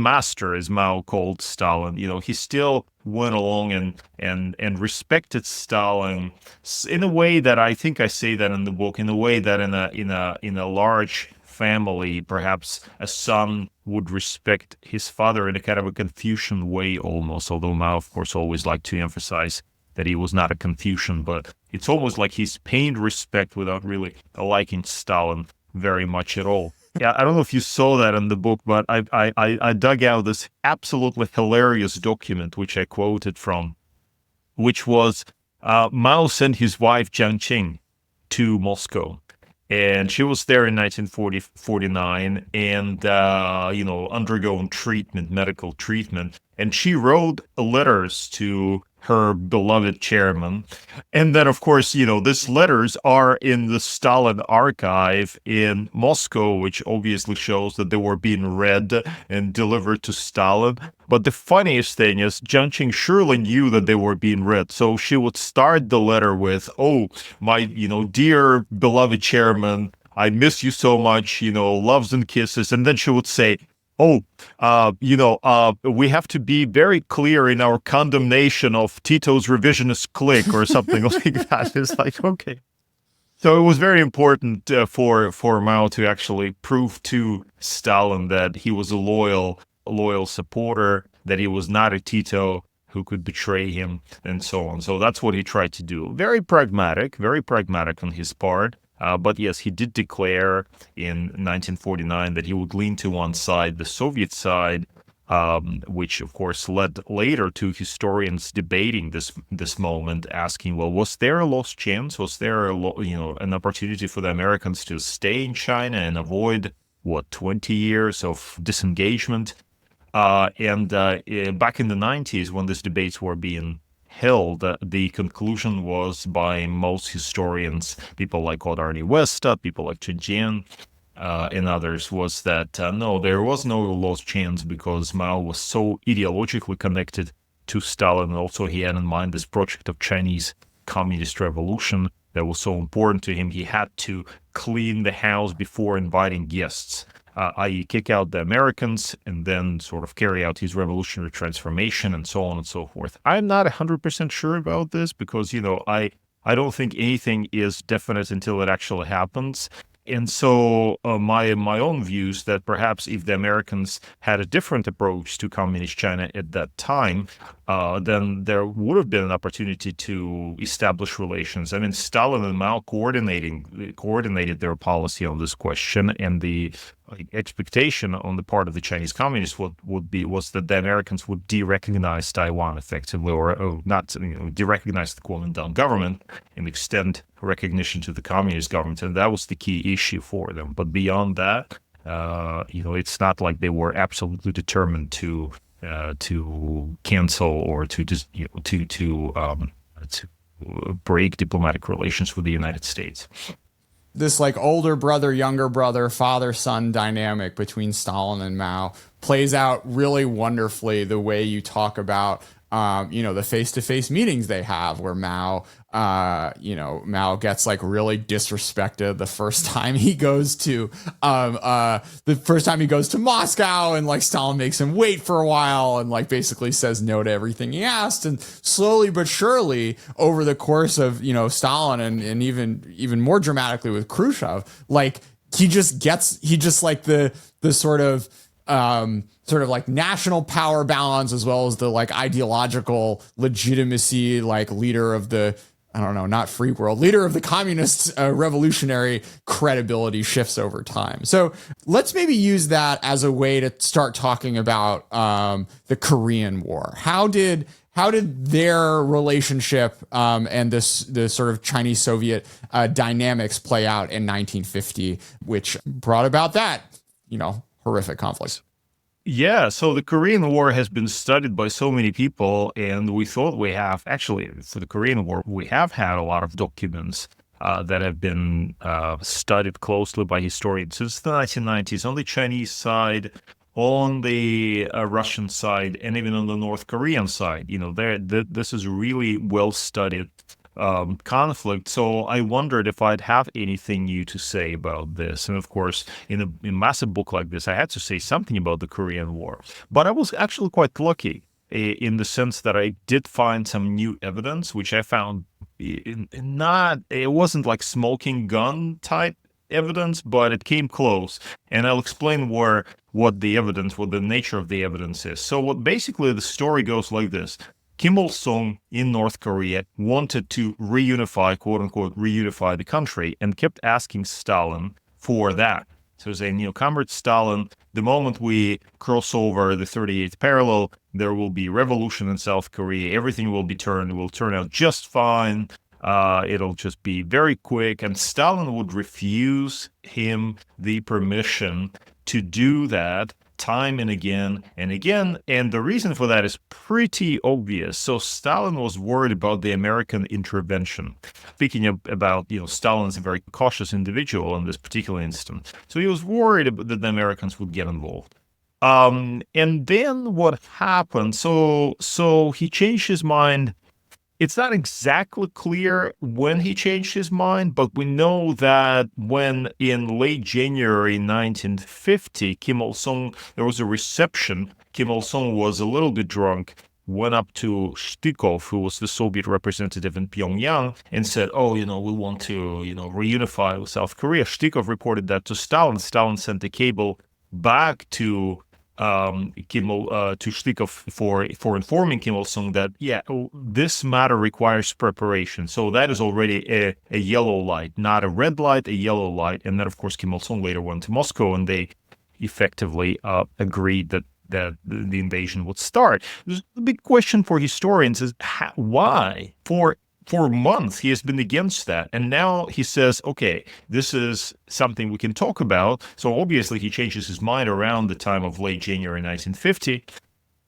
master, as Mao called Stalin, he still went along and respected Stalin in a way that I think I say that in the book, in a way that in a large family, perhaps a son would respect his father in a kind of a Confucian way almost, although Mao, of course, always liked to emphasize that he was not a Confucian, but it's almost like he's paid respect without really liking Stalin very much at all. Yeah, I don't know if you saw that in the book, but I dug out this absolutely hilarious document, which I quoted from, which was Mao sent his wife Jiang Qing to Moscow. And she was there in 1949 and, undergoing medical treatment. And she wrote letters to her beloved chairman. And then, of course, these letters are in the Stalin archive in Moscow, which obviously shows that they were being read and delivered to Stalin. But the funniest thing is Jiang Qing surely knew that they were being read. So she would start the letter with, "Oh, my, dear beloved chairman, I miss you so much, loves and kisses." And then she would say, "Oh, we have to be very clear in our condemnation of Tito's revisionist clique," or something like that. It's like, okay. So it was very important for Mao to actually prove to Stalin that he was a loyal supporter, that he was not a Tito who could betray him, and so on. So that's what he tried to do. Very pragmatic on his part. But yes, he did declare in 1949 that he would lean to one side, the Soviet side, which of course led later to historians debating this moment, asking, well, was there a lost chance? Was there an opportunity for the Americans to stay in China and avoid 20 years of disengagement? And back in the 90s, when these debates were being held, the conclusion was by most historians, people like Odarny Westa, people like Chen Jian, and others was that no, there was no lost chance because Mao was so ideologically connected to Stalin, and also he had in mind this project of Chinese communist revolution that was so important to him. He had to clean the house before inviting guests, i.e. kick out the Americans and then sort of carry out his revolutionary transformation and so on and so forth. I'm not 100% sure about this because, I don't think anything is definite until it actually happens. And so my own views that perhaps if the Americans had a different approach to communist China at that time, then there would have been an opportunity to establish relations. I mean, Stalin and Mao coordinated their policy on this question, and the expectation on the part of the Chinese communists was that the Americans would de-recognize Taiwan effectively, or not, de-recognize the Kuomintang government and extend recognition to the communist government, and that was the key issue for them. But beyond that, it's not like they were absolutely determined to cancel or to just to break diplomatic relations with the United States. This like older brother, younger brother, father-son dynamic between Stalin and Mao plays out really wonderfully the way you talk about, the face-to-face meetings they have where Mao gets like really disrespected the first time he goes to Moscow, and like Stalin makes him wait for a while and like basically says no to everything he asked. And slowly but surely over the course of, Stalin and even more dramatically with Khrushchev, like he just like the sort of like national power balance as well as the like ideological legitimacy, like leader of the, not free world, leader of the communist revolutionary credibility shifts over time. So let's maybe use that as a way to start talking about the Korean War. How did their relationship and the sort of Chinese-Soviet dynamics play out in 1950, which brought about that, horrific conflict? Yeah, so the Korean War has been studied by so many people, and we thought for the Korean War, we have had a lot of documents that have been studied closely by historians since the 1990s on the Chinese side, on the Russian side, and even on the North Korean side. This is really well-studied conflict. So I wondered if I'd have anything new to say about this. And of course, in a massive book like this, I had to say something about the Korean War. But I was actually quite lucky in the sense that I did find some new evidence, which I found it wasn't like smoking gun type evidence, but it came close. And I'll explain what the nature of the evidence is. So basically the story goes like this. Kim Il-sung in North Korea wanted to quote unquote, reunify the country and kept asking Stalin for that. So saying, Comrade Stalin, the moment we cross over the 38th parallel, there will be revolution in South Korea. Everything will turn out just fine. It'll just be very quick. And Stalin would refuse him the permission to do that time and again and again. And the reason for that is pretty obvious. So Stalin was worried about the American intervention. Speaking about, Stalin's a very cautious individual in this particular instance. So he was worried that the Americans would get involved. And then what happened? So he changed his mind. It's not exactly clear when he changed his mind, but we know that when in late January 1950, Kim Il-sung, there was a reception. Kim Il-sung was a little bit drunk, went up to Shtikov, who was the Soviet representative in Pyongyang, and said, we want to, reunify with South Korea. Shtikov reported that to Stalin. Stalin sent a cable back to Shtikov for informing Kim Il-sung that, this matter requires preparation. So that is already a yellow light, not a red light, a yellow light. And then, of course, Kim Il-sung later went to Moscow, and they effectively agreed that the invasion would start. The big question for historians is why? For months, he has been against that. And now he says, okay, this is something we can talk about. So obviously he changes his mind around the time of late January 1950,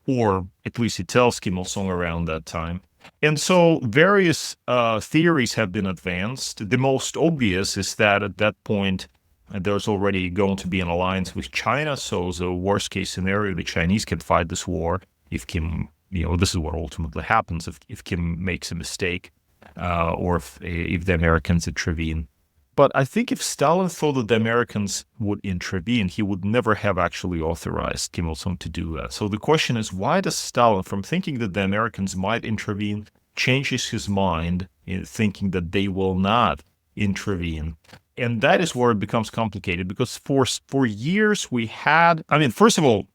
or at least he tells Kim Il-sung around that time. And so various theories have been advanced. The most obvious is that at that point, there's already going to be an alliance with China. So the worst case scenario, the Chinese can fight this war if Kim, this is what ultimately happens if Kim makes a mistake, or if the Americans intervene. But I think if Stalin thought that the Americans would intervene, he would never have actually authorized Kim Il-sung to do that. So the question is, why does Stalin, from thinking that the Americans might intervene, changes his mind in thinking that they will not intervene? And that is where it becomes complicated, because for years we had, first of all,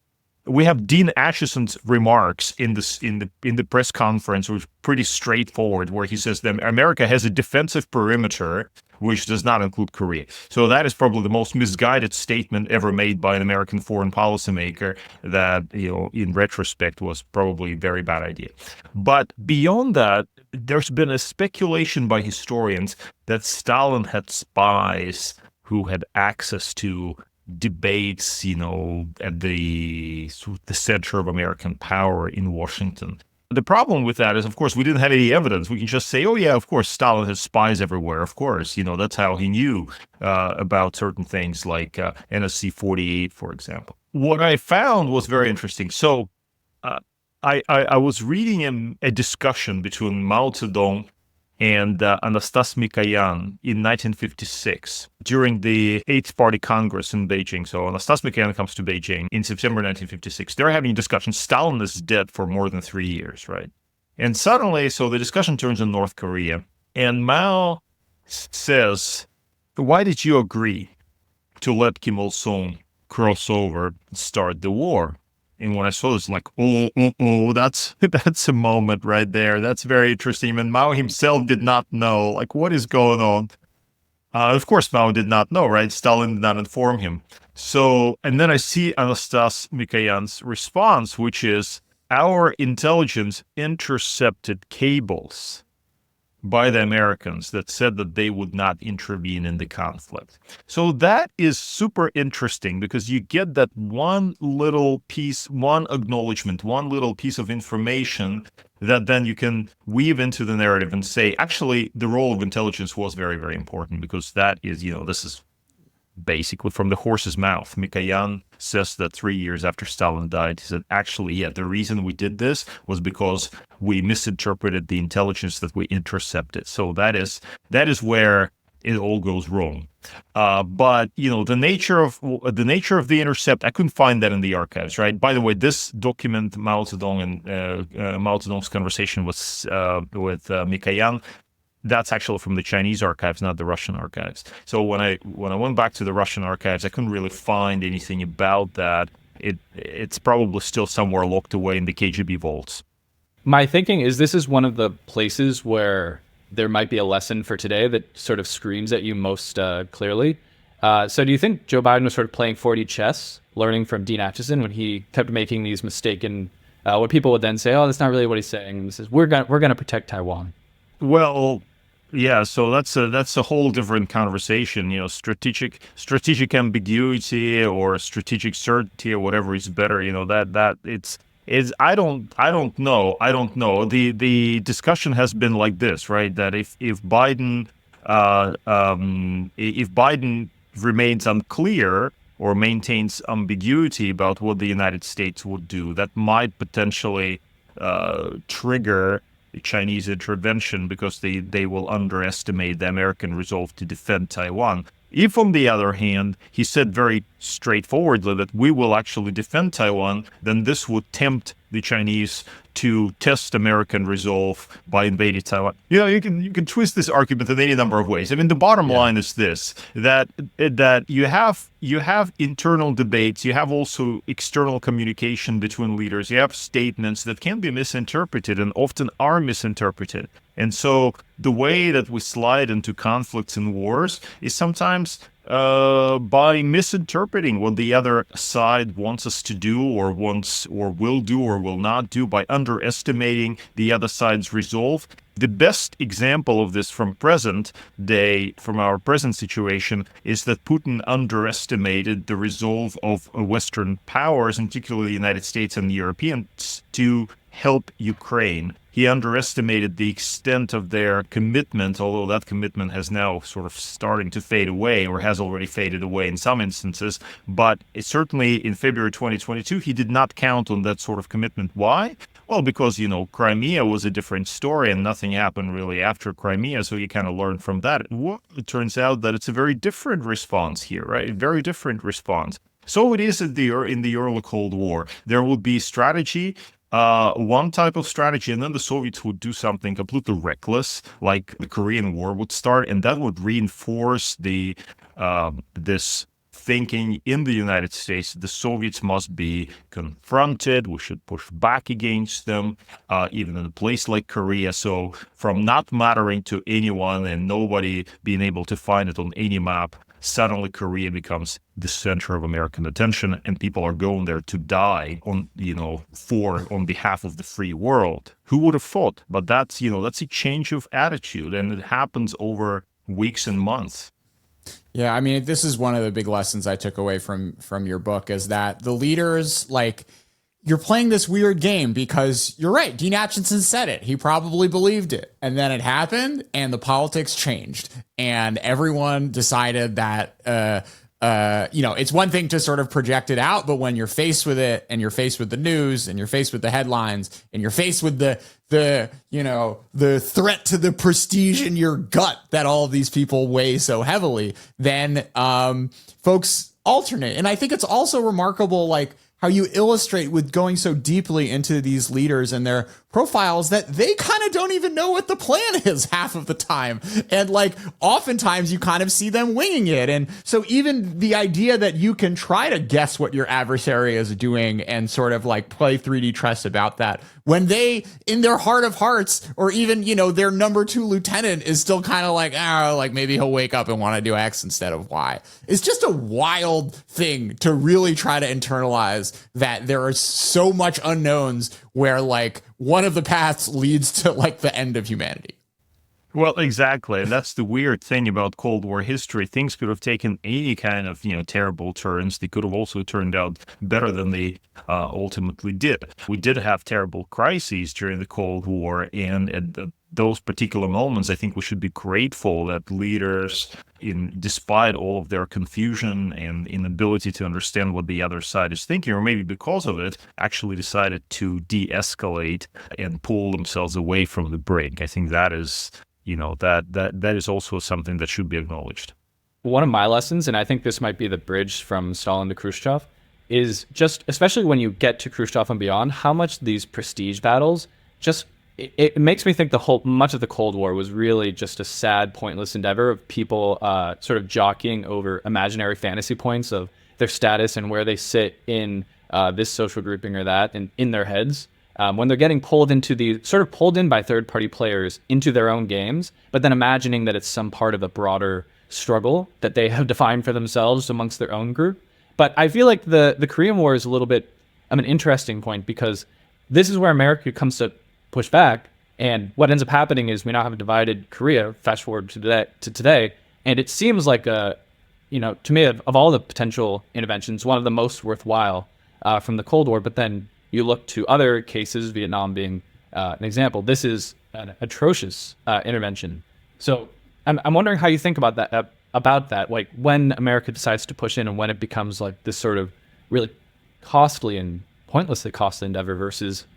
we have Dean Acheson's remarks in the press conference, which is pretty straightforward, where he says that America has a defensive perimeter, which does not include Korea. So that is probably the most misguided statement ever made by an American foreign policymaker that, in retrospect, was probably a very bad idea. But beyond that, there's been a speculation by historians that Stalin had spies who had access to debates, at the center of American power in Washington. The problem with that is, of course, we didn't have any evidence. We can just say, oh, yeah, of course, Stalin has spies everywhere. Of course, that's how he knew about certain things like NSC 48, for example. What I found was very interesting. So I was reading a discussion between Mao Zedong and Anastas Mikoyan in 1956 during the 8th Party Congress in Beijing. So Anastas Mikoyan comes to Beijing in September 1956. They're having a discussion. Stalin is dead for more than 3 years, right? And suddenly, so the discussion turns on North Korea. And Mao says, why did you agree to let Kim Il-sung cross over and start the war? And when I saw this, like, that's a moment right there. That's very interesting. And Mao himself did not know, like, what is going on? Of course, Mao did not know, right? Stalin did not inform him. So, and then I see Anastas Mikoyan's response, which is, our intelligence intercepted cables by the Americans that said that they would not intervene in the conflict. So that is super interesting, because you get that one little piece, one acknowledgement, one little piece of information that then you can weave into the narrative and say, actually, the role of intelligence was very, very important, because that is, this is basically from the horse's mouth. Mikoyan says that 3 years after Stalin died, he said, actually, yeah, the reason we did this was because we misinterpreted the intelligence that we intercepted. So that is where it all goes wrong. But the nature of the intercept, I couldn't find that in the archives, right? By the way, this document, Mao Zedong and Mao Zedong's conversation with Mikoyan, that's actually from the Chinese archives, not the Russian archives. So when I went back to the Russian archives, I couldn't really find anything about that. It's probably still somewhere locked away in the KGB vaults. My thinking is this is one of the places where there might be a lesson for today that sort of screams at you most clearly. So do you think Joe Biden was sort of playing 4D chess, learning from Dean Acheson when he kept making these mistaken, what people would then say, oh, that's not really what he's saying. This is, we're gonna protect Taiwan. Well, yeah, so that's a whole different conversation. Strategic ambiguity or strategic certainty or whatever is better. I don't know. The discussion has been like this, right? That if Biden remains unclear or maintains ambiguity about what the United States would do, that might potentially trigger Chinese intervention, because they will underestimate the American resolve to defend Taiwan. If, on the other hand, he said very straightforwardly that we will actually defend Taiwan, then this would tempt the Chinese to test American resolve by invading Taiwan. You can twist this argument in any number of ways. I mean, the bottom line is this: that you have internal debates, you have also external communication between leaders, you have statements that can be misinterpreted and often are misinterpreted. And so the way that we slide into conflicts and wars is sometimes by misinterpreting what the other side wants us to do or will do or will not do, by underestimating the other side's resolve. The best example of this from our present situation, is that Putin underestimated the resolve of Western powers, and particularly the United States and the Europeans, to help Ukraine. He underestimated the extent of their commitment, although that commitment has now sort of starting to fade away, or has already faded away in some instances. But certainly in February 2022, he did not count on that sort of commitment. Why? Well, because, Crimea was a different story and nothing happened really after Crimea. So you kind of learned from that. Well, it turns out that it's a very different response here, right? A very different response. So it is in the early Cold War. There would be strategy, one type of strategy, and then the Soviets would do something completely reckless, like the Korean War would start, and that would reinforce this thinking in the United States. The Soviets must be confronted. We should push back against them, even in a place like Korea. So from not mattering to anyone and nobody being able to find it on any map, suddenly Korea becomes the center of American attention, and people are going there to die on behalf of the free world. Who would have thought? But that's a change of attitude, and it happens over weeks and months. Yeah, I mean, this is one of the big lessons I took away from your book, is that the leaders, you're playing this weird game, because you're right. Dean Acheson said it. He probably believed it. And then it happened, and the politics changed. And everyone decided that, it's one thing to sort of project it out, but when you're faced with it, and you're faced with the news, and you're faced with the headlines, and you're faced with the threat to the prestige in your gut that all of these people weigh so heavily, then folks alternate. And I think it's also remarkable, how you illustrate with going so deeply into these leaders and their profiles that they kind of don't even know what the plan is half of the time. And oftentimes you kind of see them winging it. And so even the idea that you can try to guess what your adversary is doing and sort of play 3D chess about that, when they, in their heart of hearts, or even, their number 2 lieutenant is still kind of maybe he'll wake up and want to do X instead of Y. It's just a wild thing to really try to internalize, that there are so much unknowns where one of the paths leads to the end of humanity. Well, exactly. And that's the weird thing about Cold War history. Things could have taken any kind of, terrible turns. They could have also turned out better than they ultimately did. We did have terrible crises during the Cold War, and at those particular moments, I think we should be grateful that leaders, despite all of their confusion and inability to understand what the other side is thinking, or maybe because of it, actually decided to de-escalate and pull themselves away from the brink. I think that is, that is also something that should be acknowledged. One of my lessons, and I think this might be the bridge from Stalin to Khrushchev, is just, especially when you get to Khrushchev and beyond, how much these prestige battles just, it makes me think much of the Cold War was really just a sad, pointless endeavor of people sort of jockeying over imaginary fantasy points of their status and where they sit in this social grouping or that, and in their heads. When they're getting pulled in by third-party players into their own games, but then imagining that it's some part of a broader struggle that they have defined for themselves amongst their own group. But I feel like the Korean War is a little bit of an interesting point, because this is where America comes to push back, and what ends up happening is we now have a divided Korea, fast forward to today, and it seems like to me, of all the potential interventions, one of the most worthwhile from the Cold War. But then you look to other cases, Vietnam being an example. This is an atrocious intervention. So I'm wondering how you think about that, when America decides to push in and when it becomes this sort of really costly and pointlessly costly endeavor versus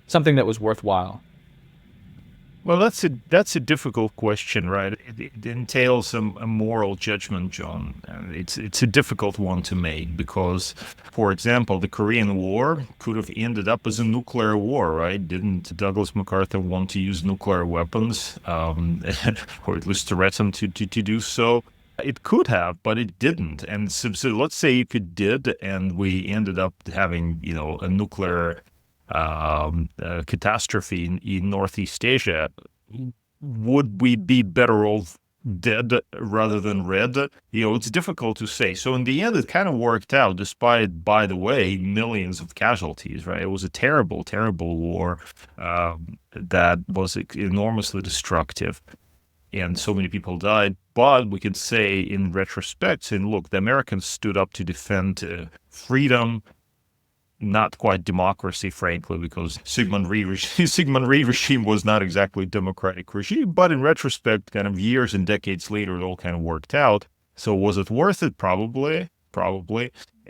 something that was worthwhile. Well, that's a difficult question, right? It entails a moral judgment, John. And it's a difficult one to make because, for example, the Korean War could have ended up as a nuclear war, right? Didn't Douglas MacArthur want to use nuclear weapons, or at least threaten to do so? It could have, but it didn't. And so let's say if it did, and we ended up having, a nuclear catastrophe in Northeast Asia, would we be better off dead rather than red? It's difficult to say. So in the end, it kind of worked out, despite, by the way, millions of casualties, right? It was a terrible, terrible war that was enormously destructive. And so many people died. But we can say in retrospect, and look, the Americans stood up to defend freedom. not quite democracy, frankly, because Sigmund Rhee regime was not exactly a democratic regime. But in retrospect, kind of years and decades later, it all kind of worked out. So was it worth it? Probably.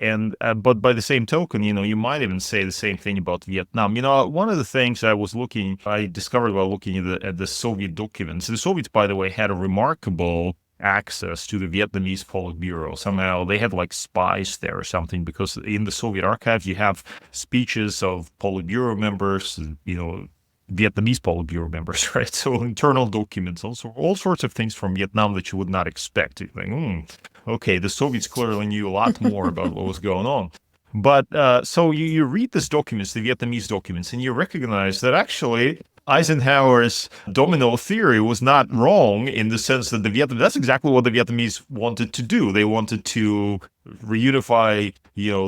And but by the same token, you might even say the same thing about Vietnam. One of the things I discovered while looking at the Soviet documents. The Soviets, by the way, had a remarkable access to the Vietnamese Politburo. Somehow they had like spies there or something, because in the Soviet archives you have speeches of Politburo members, Vietnamese Politburo members, right? So internal documents, also all sorts of things from Vietnam that you would not expect. You think, okay, the Soviets clearly knew a lot more about what was going on. But so you read these documents, the Vietnamese documents, and you recognize that actually Eisenhower's domino theory was not wrong, in the sense that that's exactly what the Vietnamese wanted to do. They wanted to reunify,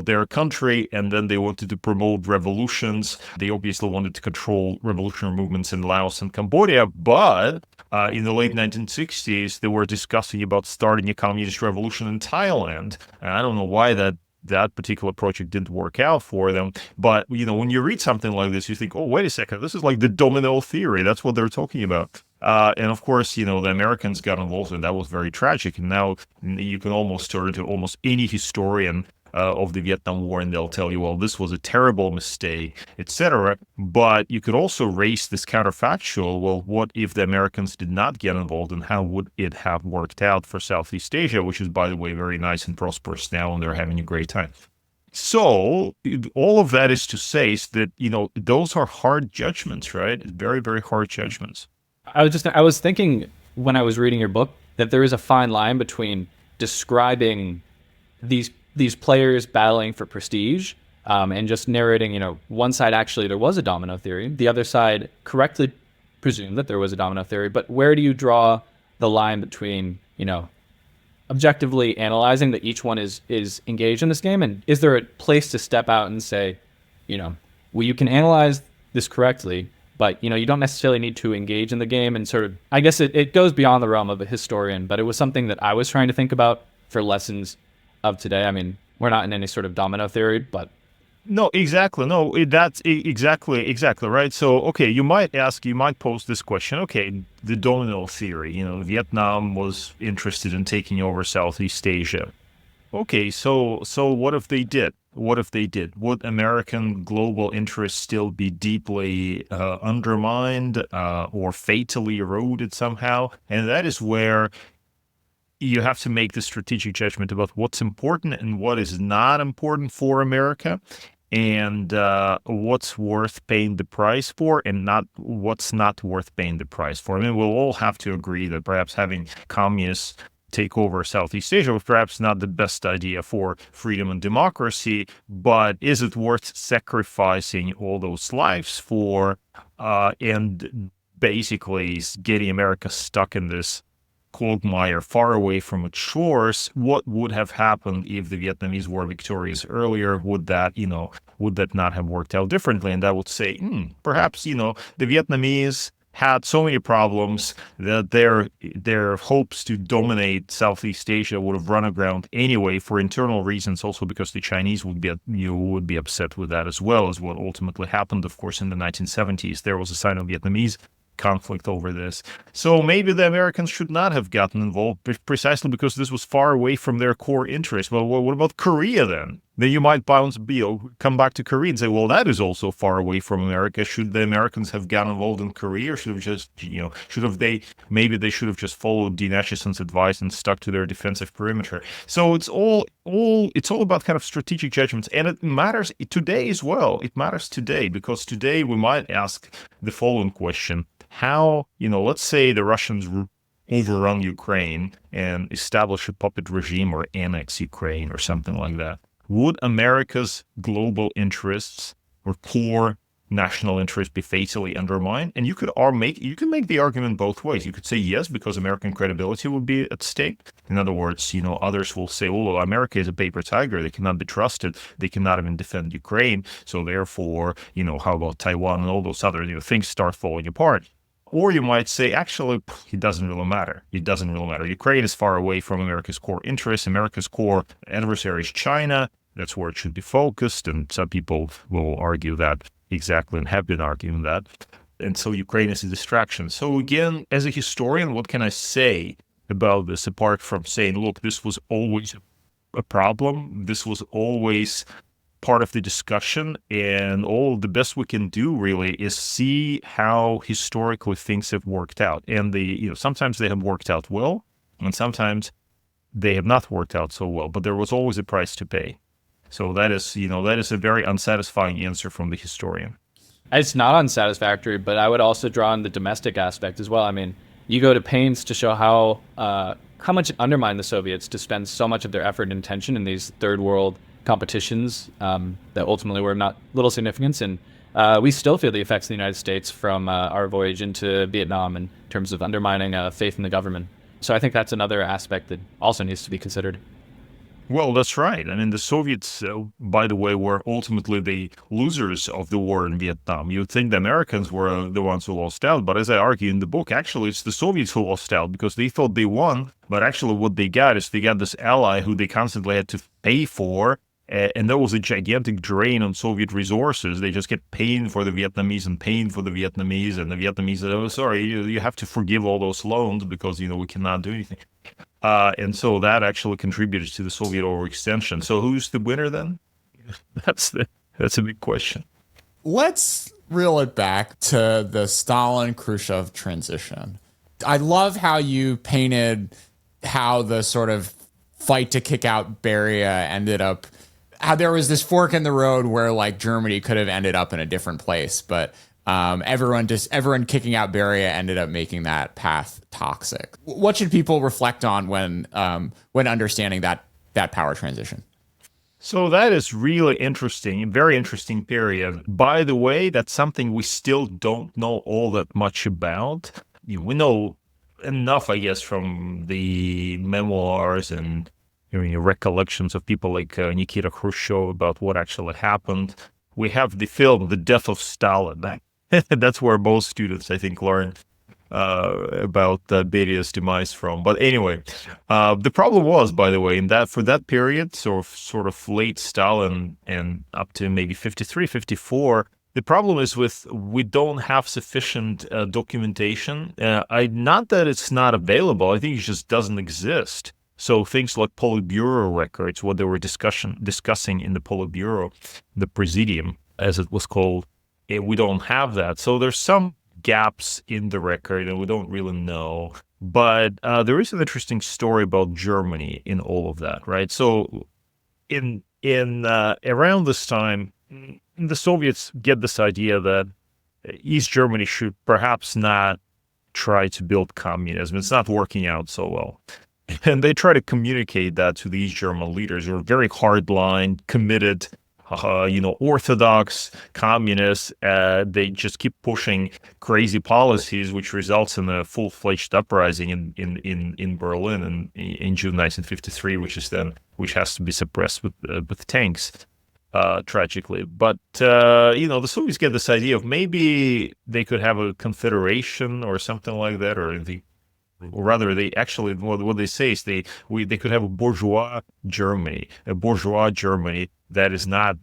their country, and then they wanted to promote revolutions. They obviously wanted to control revolutionary movements in Laos and Cambodia, but in the late 1960s, they were discussing about starting a communist revolution in Thailand. And I don't know why that particular project didn't work out for them. But, when you read something like this, you think, oh, wait a second, this is like the domino theory. That's what they're talking about. And of course, the Americans got involved, and that was very tragic. And now you can almost turn to almost any historian of the Vietnam War, and they'll tell you, well, this was a terrible mistake, etc. But you could also raise this counterfactual, well, what if the Americans did not get involved, and how would it have worked out for Southeast Asia, which is, by the way, very nice and prosperous now, and they're having a great time. So all of that is to say is that, those are hard judgments, right? Very, very hard judgments. I was thinking when I was reading your book that there is a fine line between describing these players battling for prestige, and just narrating, one side actually there was a domino theory, the other side correctly presumed that there was a domino theory. But where do you draw the line between, objectively analyzing that each one is engaged in this game, and is there a place to step out and say, well, you can analyze this correctly, but you don't necessarily need to engage in the game, and sort of, I guess it goes beyond the realm of a historian, but it was something that I was trying to think about for lessons of today. I mean, we're not in any sort of domino theory, but no, exactly. No, that's exactly right. So, okay, you might pose this question. Okay, the domino theory. Vietnam was interested in taking over Southeast Asia. Okay, so what if they did? Would American global interests still be deeply undermined or fatally eroded somehow? And that is where you have to make the strategic judgment about what's important and what is not important for America, and what's worth paying the price for, and what's not worth paying the price for. I mean, we'll all have to agree that perhaps having communists take over Southeast Asia was perhaps not the best idea for freedom and democracy, but is it worth sacrificing all those lives for, and basically getting America stuck in this quagmire far away from its shores? What would have happened if the Vietnamese were victorious earlier? Would that not have worked out differently? And I would say, perhaps, the Vietnamese had so many problems that their hopes to dominate Southeast Asia would have run aground anyway, for internal reasons, also because the Chinese would be upset with that, as well as what ultimately happened. Of course, in the 1970s, there was a Sino-Vietnamese conflict over this. So maybe the Americans should not have gotten involved, precisely because this was far away from their core interest. Well, what about Korea then? Then you might come back to Korea and say, well, that is also far away from America. Should the Americans have gotten involved in Korea, or should they should have just followed Dean Acheson's advice and stuck to their defensive perimeter? So it's all about kind of strategic judgments, and it matters today as well. It matters today because today we might ask the following question: how, let's say the Russians overrun Ukraine and establish a puppet regime or annex Ukraine or something like that. Would America's global interests or core national interests be fatally undermined? And you can make the argument both ways. You could say yes, because American credibility would be at stake. In other words, others will say, oh, well, America is a paper tiger. They cannot be trusted. They cannot even defend Ukraine. So therefore, how about Taiwan and all those other things start falling apart. Or you might say, actually, it doesn't really matter. Ukraine is far away from America's core interests. America's core adversary is China. That's where it should be focused. And some people will argue that exactly and have been arguing that. And so Ukraine is a distraction. So again, as a historian, what can I say about this apart from saying, look, this was always a problem. This was always part of the discussion. And all the best we can do really is see how historically things have worked out. And sometimes they have worked out well, and sometimes they have not worked out so well. But there was always a price to pay. So that is a very unsatisfying answer from the historian. It's not unsatisfactory, but I would also draw on the domestic aspect as well. I mean, you go to pains to show how much it undermined the Soviets to spend so much of their effort and attention in these third world competitions that ultimately were of not little significance. And we still feel the effects of the United States from our voyage into Vietnam in terms of undermining faith in the government. So I think that's another aspect that also needs to be considered. Well, that's right. I mean, the Soviets, by the way, were ultimately the losers of the war in Vietnam. You'd think the Americans were the ones who lost out, but as I argue in the book, actually, it's the Soviets who lost out because they thought they won, but actually what they got is they got this ally who they constantly had to pay for, and there was a gigantic drain on Soviet resources. They just kept paying for the Vietnamese and paying for the Vietnamese, and the Vietnamese said, oh, sorry, you have to forgive all those loans because, we cannot do anything. And so that actually contributed to the Soviet overextension. So who's the winner then? That's a big question. Let's reel it back to the Stalin-Khrushchev transition. I love how you painted how the sort of fight to kick out Beria ended up, how there was this fork in the road where like Germany could have ended up in a different place, but everyone kicking out Beria ended up making that path toxic. What should people reflect on when understanding that power transition? So that is really interesting, very interesting period. By the way, that's something we still don't know all that much about. We know enough, I guess, from the memoirs and recollections of people like Nikita Khrushchev about what actually happened. We have the film, The Death of Stalin. That's where most students, I think, learn about Beria's demise from. But anyway, the problem was, by the way, in that for that period, sort of late Stalin and up to maybe 53, 54, the problem is we don't have sufficient documentation. Not that it's not available. I think it just doesn't exist. So things like Politburo records, what they were discussing in the Politburo, the Presidium, as it was called, we don't have that. So there's some gaps in the record, and we don't really know. But there is an interesting story about Germany in all of that, right? So in around this time, the Soviets get this idea that East Germany should perhaps not try to build communism. It's not working out so well. And they try to communicate that to the East German leaders who are very hardline, committed, orthodox communists. They just keep pushing crazy policies, which results in a full-fledged uprising in Berlin in June 1953, which has to be suppressed with tanks, tragically. But the Soviets get this idea of maybe they could have a confederation or something like that, or rather, they actually what they say is they could have a bourgeois Germany that is not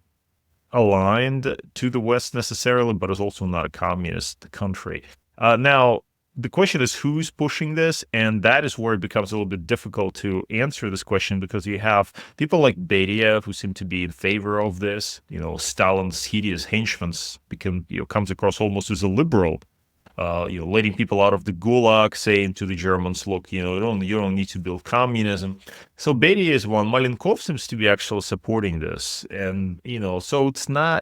aligned to the West necessarily, but is also not a communist country. Now, the question is who's pushing this, and that is where it becomes a little bit difficult to answer this question because you have people like Beria who seem to be in favor of this. Stalin's hideous henchman comes across almost as a liberal. Letting people out of the gulag, saying to the Germans, look, you don't need to build communism. So Beria is one. Malenkov seems to be actually supporting this. And, so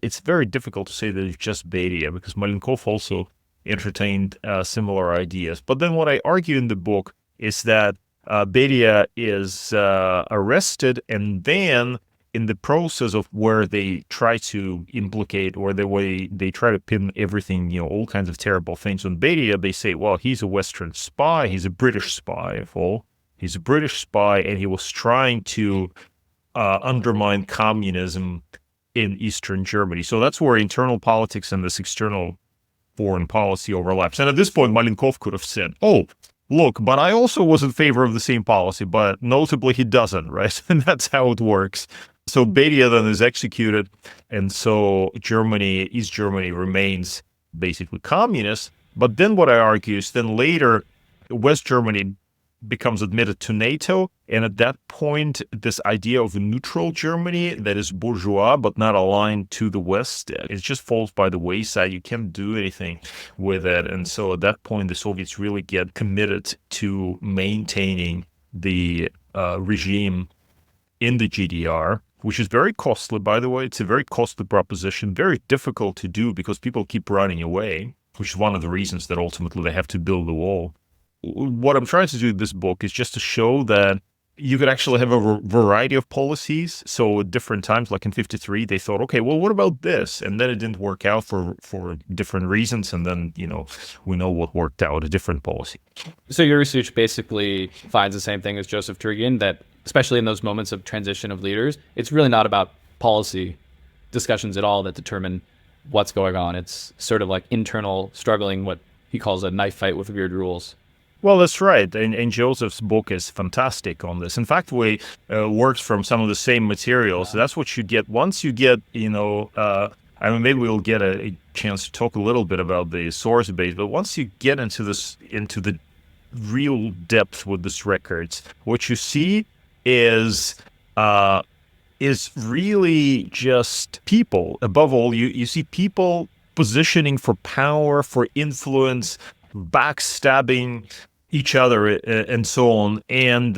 it's very difficult to say that it's just Beria because Malenkov also entertained similar ideas. But then what I argue in the book is that Beria is arrested, and then in the process of where they try to implicate or the way they try to pin everything, all kinds of terrible things on Beria, they say, well, he's a Western spy. He's a British spy, of all. He's a British spy, and he was trying to undermine communism in Eastern Germany. So that's where internal politics and this external foreign policy overlaps. And at this point, Malenkov could have said, oh, look, but I also was in favor of the same policy, but notably he doesn't, right? And that's how it works. So Beria then is executed, and so East Germany remains basically communist. But then what I argue is then later, West Germany becomes admitted to NATO, and at that point, this idea of a neutral Germany that is bourgeois but not aligned to the West, it just falls by the wayside. You can't do anything with it. And so at that point, the Soviets really get committed to maintaining the regime in the GDR, which is very costly, by the way. It's a very costly proposition, very difficult to do because people keep running away, which is one of the reasons that ultimately they have to build the wall. What I'm trying to do in this book is just to show that you could actually have a variety of policies. So at different times, like in 53, they thought, okay, well, what about this? And then it didn't work out for different reasons. And then, we know what worked out, a different policy. So your research basically finds the same thing as Joseph Turgeon, that especially in those moments of transition of leaders, it's really not about policy discussions at all that determine what's going on. It's sort of like internal struggling, what he calls a knife fight with weird rules. Well, that's right. And Joseph's book is fantastic on this. In fact, we works from some of the same materials. So that's what you get. Once you get, maybe we'll get a chance to talk a little bit about the source base, but once you get into the real depth with these records, what you see is really just people. Above all, you see people positioning for power, for influence, backstabbing each other and so on. And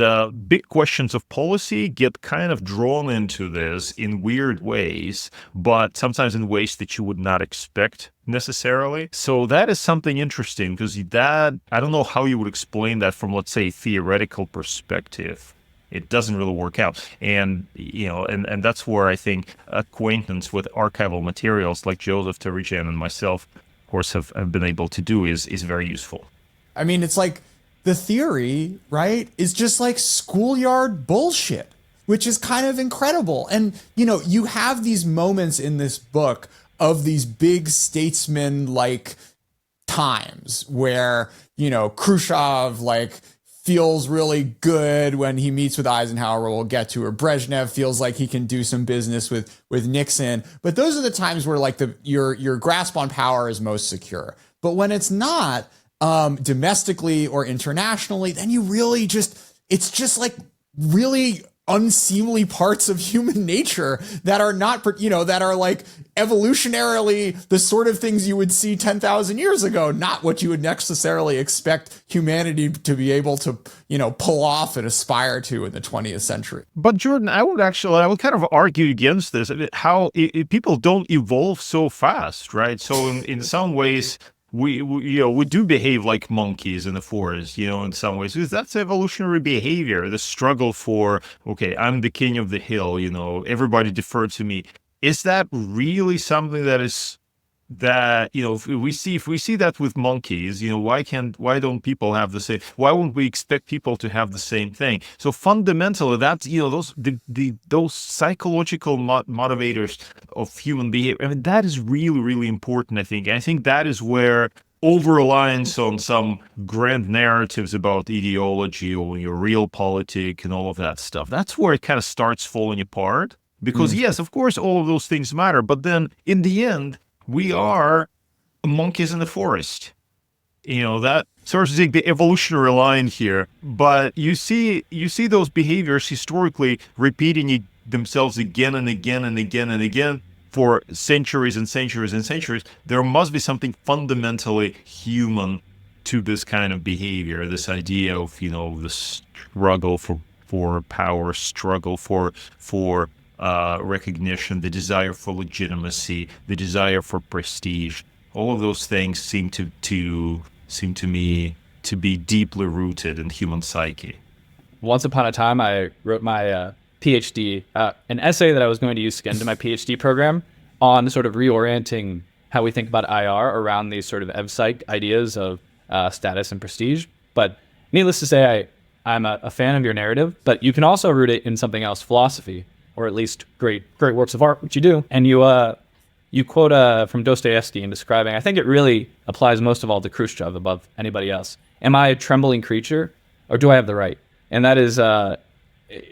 big questions of policy get kind of drawn into this in weird ways, but sometimes in ways that you would not expect necessarily. So that is something interesting, because that, I don't know how you would explain that from, let's say, theoretical perspective. It doesn't really work out. And, and that's where I think acquaintance with archival materials like Joseph Turgeon and myself, of course, have been able to do is very useful. I mean, it's like the theory, right, is just like schoolyard bullshit, which is kind of incredible. And, you have these moments in this book of these big statesmen-like times where, Khrushchev, feels really good when he meets with Eisenhower, we'll get to, or Brezhnev feels like he can do some business with Nixon. But those are the times where your grasp on power is most secure. But when it's not, domestically or internationally, then you really it's just like really unseemly parts of human nature that are not, that are like evolutionarily the sort of things you would see 10,000 years ago, not what you would necessarily expect humanity to be able to, pull off and aspire to in the 20th century. But Jordan, I would kind of argue against this, how people don't evolve so fast, right? So in some ways, we do behave like monkeys in the forest, in some ways, because that's evolutionary behavior, the struggle for, okay, I'm the king of the hill, everybody defer to me. Is that really something if we see that with monkeys, why don't people have the same, why won't we expect people to have the same thing? So fundamentally, that's, those psychological motivators of human behavior, that is really, really important, I think. I think that is where over-reliance on some grand narratives about ideology or your realpolitik and all of that stuff, that's where it kind of starts falling apart. Because yes, of course, all of those things matter, but then in the end, we are monkeys in the forest. That sort of the evolutionary line here. But you see those behaviors historically repeating themselves again and again and again and again for centuries and centuries and centuries. There must be something fundamentally human to this kind of behavior, this idea of, the struggle for power, struggle for recognition, the desire for legitimacy, the desire for prestige. All of those things seem to me to be deeply rooted in human psyche. Once upon a time, I wrote my PhD, an essay that I was going to use to get into my PhD program on sort of reorienting how we think about IR around these sort of EVPsych ideas of status and prestige. But needless to say, I'm a fan of your narrative, but you can also root it in something else, philosophy, or at least great works of art, which you do. And you quote from Dostoevsky in describing, I think it really applies most of all to Khrushchev above anybody else. Am I a trembling creature, or do I have the right? And that is,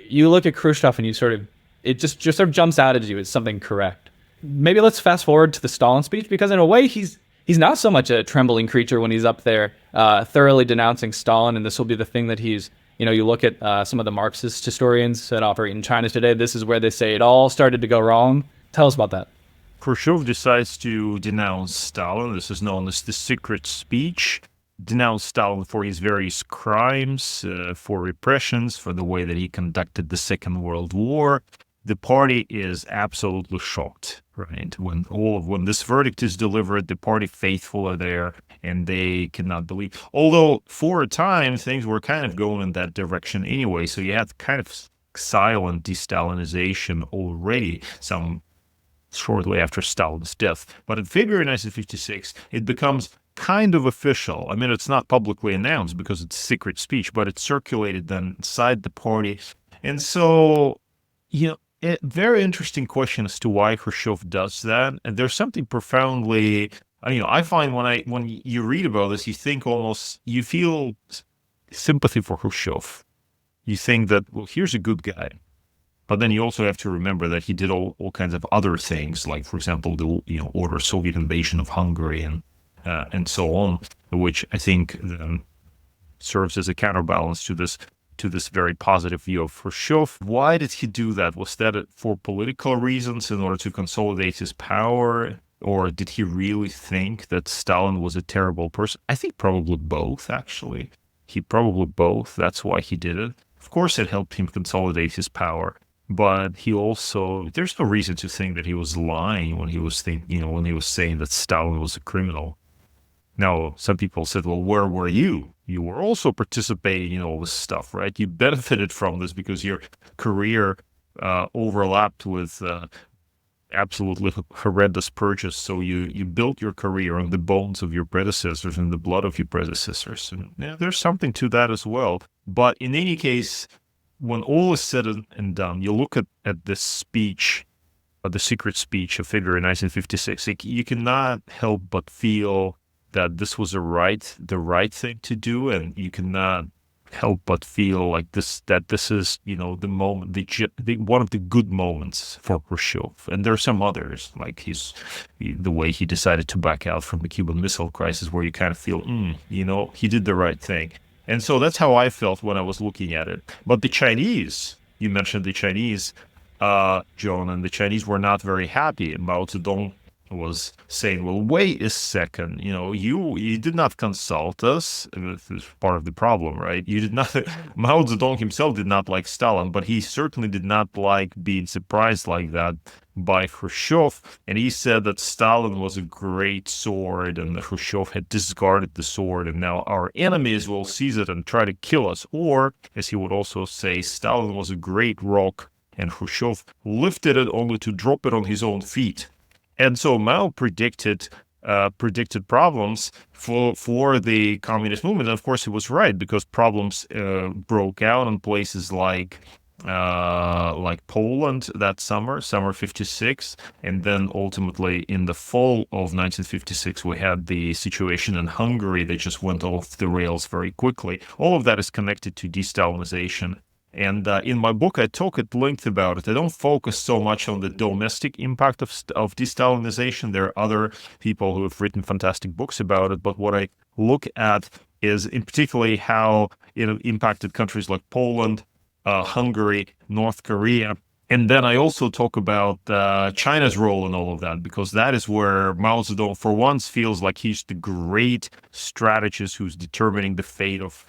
you look at Khrushchev and you sort of it just sort of jumps out at you as something correct. Maybe let's fast forward to the Stalin speech, because in a way he's not so much a trembling creature when he's up there thoroughly denouncing Stalin, and this will be the thing that he's, you look at some of the Marxist historians that operate in China today, this is where they say it all started to go wrong. Tell us about that. Khrushchev decides to denounce Stalin. This is known as the secret speech. Denounce Stalin for his various crimes, for repressions, for the way that he conducted the Second World War. The party is absolutely shocked, right? When this verdict is delivered, the party faithful are there, and they cannot believe. Although for a time things were kind of going in that direction anyway, so you had kind of silent de-Stalinization already, some shortly after Stalin's death. But in February 1956, it becomes kind of official. I mean, it's not publicly announced because it's a secret speech, but it's circulated then inside the party. And so, a very interesting question as to why Khrushchev does that. And there's something profoundly, I find when you read about this, you feel sympathy for Khrushchev. You think that, well, here's a good guy. But then you also have to remember that he did all kinds of other things, like, for example, the order Soviet invasion of Hungary and so on, which I think serves as a counterbalance to this very positive view of Khrushchev. Why did he do that? Was that for political reasons in order to consolidate his power? Or did he really think that Stalin was a terrible person? I think probably both, actually. That's why he did it. Of course, it helped him consolidate his power. But there's no reason to think that he was lying when he was saying that Stalin was a criminal. Now, some people said, well, where were you? You were also participating in all this stuff, right? You benefited from this because your career overlapped with absolutely horrendous purges. So you built your career on the bones of your predecessors and the blood of your predecessors. And there's something to that as well. But in any case, when all is said and done, you look at this speech, the secret speech of February 1956, you cannot help but feel that this was the right thing to do, and you cannot help but feel like this is the moment, one of the good moments for Khrushchev. And there are some others, like the way he decided to back out from the Cuban Missile Crisis, where you kind of feel, he did the right thing. And so that's how I felt when I was looking at it. But the Chinese, you mentioned the Chinese, John, and the Chinese were not very happy. And Mao Zedong was saying, well, wait a second, you did not consult us. This is part of the problem, right? You did not. Mao Zedong himself did not like Stalin, but he certainly did not like being surprised like that by Khrushchev. And he said that Stalin was a great sword and that Khrushchev had discarded the sword, and now our enemies will seize it and try to kill us. Or, as he would also say, Stalin was a great rock and Khrushchev lifted it only to drop it on his own feet. And so Mao predicted problems for the communist movement. And of course, he was right, because problems broke out in places like Poland that summer 56, and then ultimately in the fall of 1956 we had the situation in Hungary that just went off the rails very quickly. All of that is connected to de-Stalinization. And in my book, I talk at length about it. I don't focus so much on the domestic impact of de-Stalinization. There are other people who have written fantastic books about it. But what I look at is in particularly how it impacted countries like Poland, Hungary, North Korea. And then I also talk about China's role in all of that, because that is where Mao Zedong, for once, feels like he's the great strategist who's determining the fate of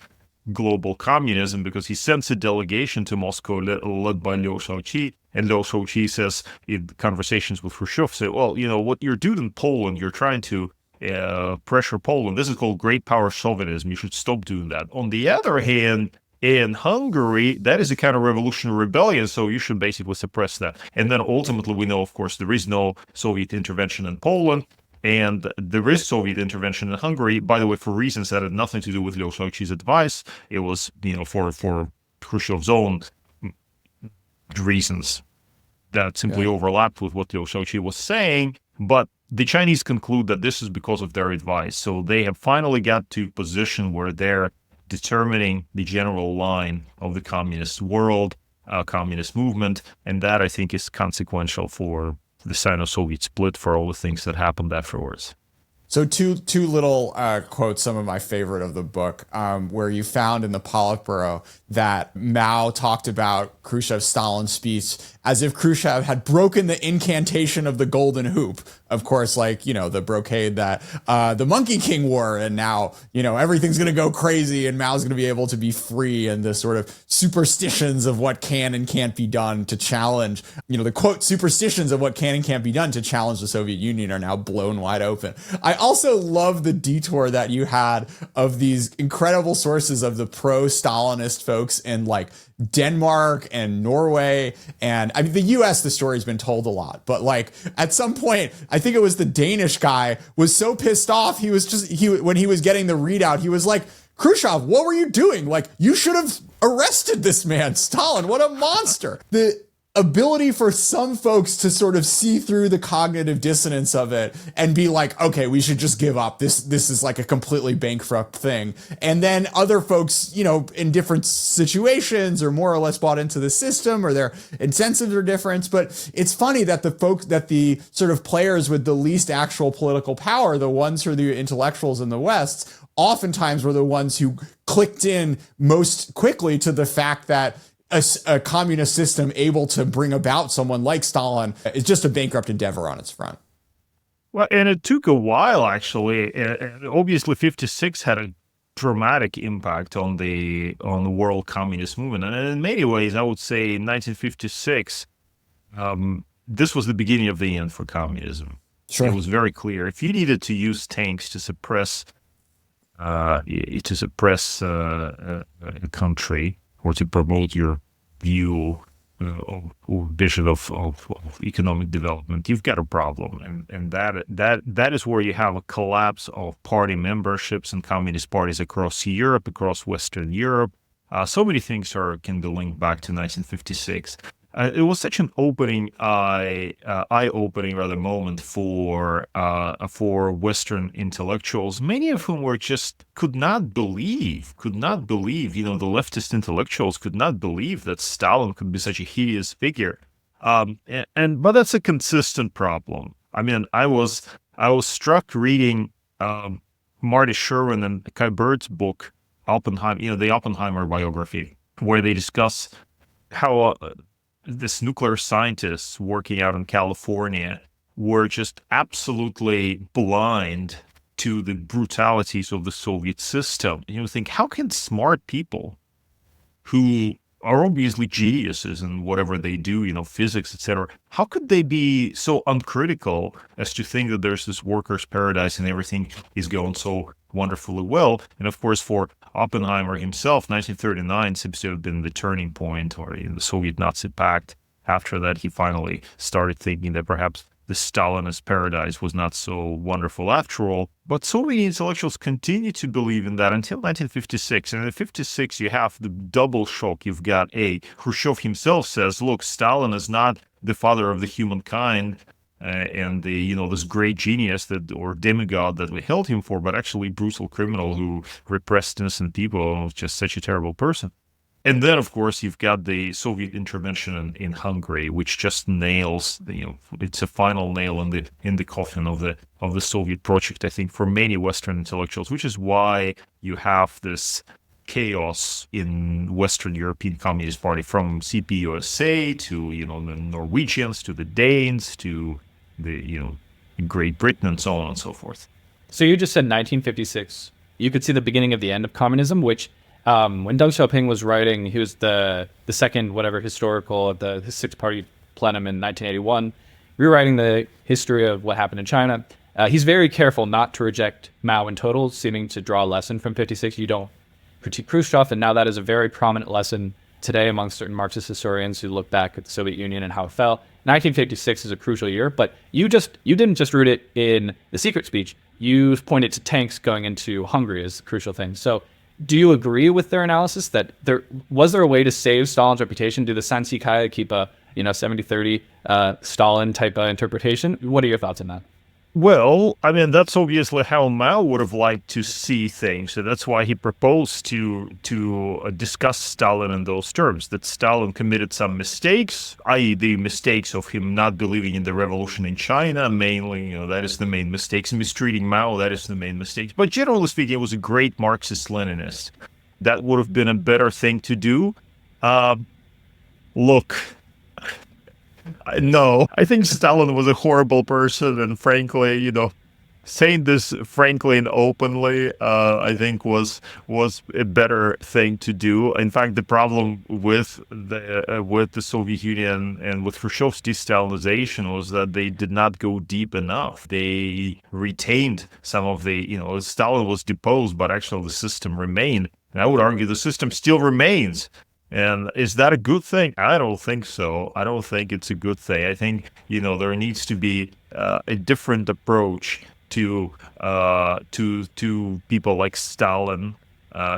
global communism, because he sends a delegation to Moscow led by Liu Shaoqi, and Liu Shaoqi says in conversations with Khrushchev, say, well, what you're doing in Poland, you're trying to pressure Poland. This is called great power chauvinism. You should stop doing that. On the other hand, in Hungary, that is a kind of revolutionary rebellion, so you should basically suppress that. And then ultimately we know, of course, there is no Soviet intervention in Poland. And there is Soviet intervention in Hungary, by the way, for reasons that had nothing to do with Liu Shaoqi's advice. It was, for Khrushchev's own reasons that simply overlapped with what Liu Shaoqi was saying. But the Chinese conclude that this is because of their advice. So they have finally got to a position where they're determining the general line of the communist world. communist movement. And that, I think, is consequential for the Sino-Soviet split, for all the things that happened afterwards. So two little quotes, some of my favorite of the book, where you found in the Politburo that Mao talked about Khrushchev's Stalin speech as if Khrushchev had broken the incantation of the golden hoop. Of course, like, the brocade that the Monkey King wore, and now, everything's going to go crazy and Mao's going to be able to be free, and the sort of superstitions of what can and can't be done to challenge, the quote superstitions of what can and can't be done to challenge the Soviet Union are now blown wide open. I also love the detour that you had of these incredible sources of the pro-Stalinist folks in like Denmark and Norway. And I mean, the US, the story's been told a lot, but like at some point, I think it was the Danish guy was so pissed off. When he was getting the readout, he was like, Khrushchev, what were you doing? Like, you should have arrested this man. Stalin, what a monster. The ability for some folks to sort of see through the cognitive dissonance of it and be like, okay, we should just give up. This is like a completely bankrupt thing. And then other folks, in different situations are more or less bought into the system, or their incentives are different. But it's funny that the sort of players with the least actual political power, the ones who are the intellectuals in the West, oftentimes were the ones who clicked in most quickly to the fact that a communist system able to bring about someone like Stalin is just a bankrupt endeavor on its front. Well, and it took a while, actually. Obviously, 56 had a dramatic impact on the world communist movement. And in many ways, I would say in 1956, this was the beginning of the end for communism. Sure. It was very clear. If you needed to use tanks to suppress a country, or to promote your view or vision of economic development, you've got a problem, and that is where you have a collapse of party memberships and communist parties across Europe, across Western Europe. So many things can be linked back to 1956. It was such an eye-opening rather moment for Western intellectuals, many of whom could not believe, the leftist intellectuals could not believe that Stalin could be such a hideous figure. But that's a consistent problem. I mean, I was struck reading Marty Sherwin and Kai Bird's book, Oppenheimer, the Oppenheimer biography, where they discuss how this nuclear scientists working out in California were just absolutely blind to the brutalities of the Soviet system. Think, how can smart people who are obviously geniuses in whatever they do, physics, etc., how could they be so uncritical as to think that there's this workers' paradise and everything is going so wonderfully well? And of course, for Oppenheimer himself, 1939 seems to have been the turning point, or the Soviet-Nazi pact. After that, he finally started thinking that perhaps the Stalinist paradise was not so wonderful after all. But so many intellectuals continue to believe in that until 1956. And in 1956, you have the double shock. You've got Khrushchev himself says, look, Stalin is not the father of the humankind and this great genius or demigod that we held him for, but actually brutal criminal who repressed innocent people and was just such a terrible person. And then, of course, you've got the Soviet intervention in Hungary, which just nails, it's a final nail in the coffin of the Soviet project, I think, for many Western intellectuals, which is why you have this chaos in Western European Communist Party, from CPUSA to, the Norwegians, to the Danes, to the, Great Britain, and so on and so forth. So you just said 1956. You could see the beginning of the end of communism, which when Deng Xiaoping was writing, he was the second historical of the six-party plenum in 1981, rewriting the history of what happened in China. He's very careful not to reject Mao in total, seeming to draw a lesson from 56. You don't critique Khrushchev, and now that is a very prominent lesson today among certain Marxist historians who look back at the Soviet Union and how it fell. 1956 is a crucial year, but you didn't just root it in the secret speech. You pointed to tanks going into Hungary as the crucial thing. So do you agree with their analysis that there was a way to save Stalin's reputation? Do the Sansikai keep a 70-30 Stalin type interpretation? What are your thoughts on that? Well, I mean, that's obviously how Mao would have liked to see things. So that's why he proposed to discuss Stalin in those terms, that Stalin committed some mistakes, i.e. the mistakes of him not believing in the revolution in China, mainly, that is the main mistakes. Mistreating Mao, that is the main mistakes. But generally speaking, he was a great Marxist-Leninist. That would have been a better thing to do. Look, no, I think Stalin was a horrible person, and frankly, saying this frankly and openly, I think was a better thing to do. In fact, the problem with the Soviet Union and with Khrushchev's de-stalinization was that they did not go deep enough. They retained some of the, Stalin was deposed, but actually the system remained. And I would argue the system still remains. And is that a good thing? I don't think so. I don't think it's a good thing. I think, there needs to be a different approach to people like Stalin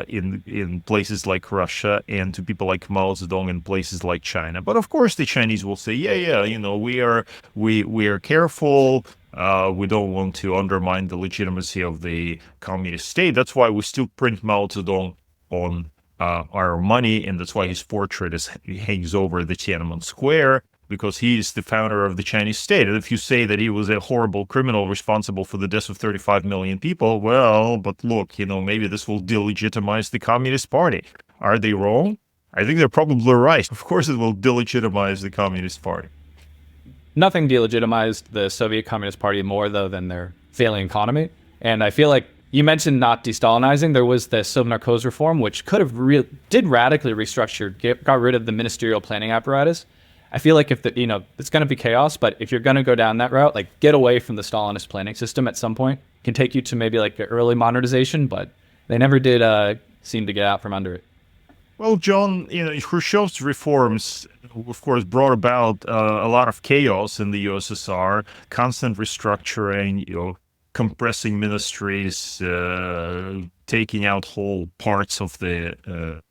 in places like Russia, and to people like Mao Zedong in places like China. But of course, the Chinese will say, we are careful. We don't want to undermine the legitimacy of the communist state. That's why we still print Mao Zedong on our money, and that's why his portrait hangs over the Tiananmen Square, because he's the founder of the Chinese state. And if you say that he was a horrible criminal responsible for the deaths of 35 million people, well, but look, maybe this will delegitimize the Communist Party. Are they wrong? I think they're probably right. Of course it will delegitimize the Communist Party. Nothing delegitimized the Soviet Communist Party more, though, than their failing economy. And I feel like you mentioned not de-Stalinizing. There was the Sovnarkhoz reform, which could have did radically restructure, got rid of the ministerial planning apparatus. I feel like if it's going to be chaos, but if you're going to go down that route, like get away from the Stalinist planning system at some point, can take you to maybe like an early modernization, but they never did seem to get out from under it. Well, John, Khrushchev's reforms, of course, brought about a lot of chaos in the USSR, constant restructuring, compressing ministries, taking out whole parts of the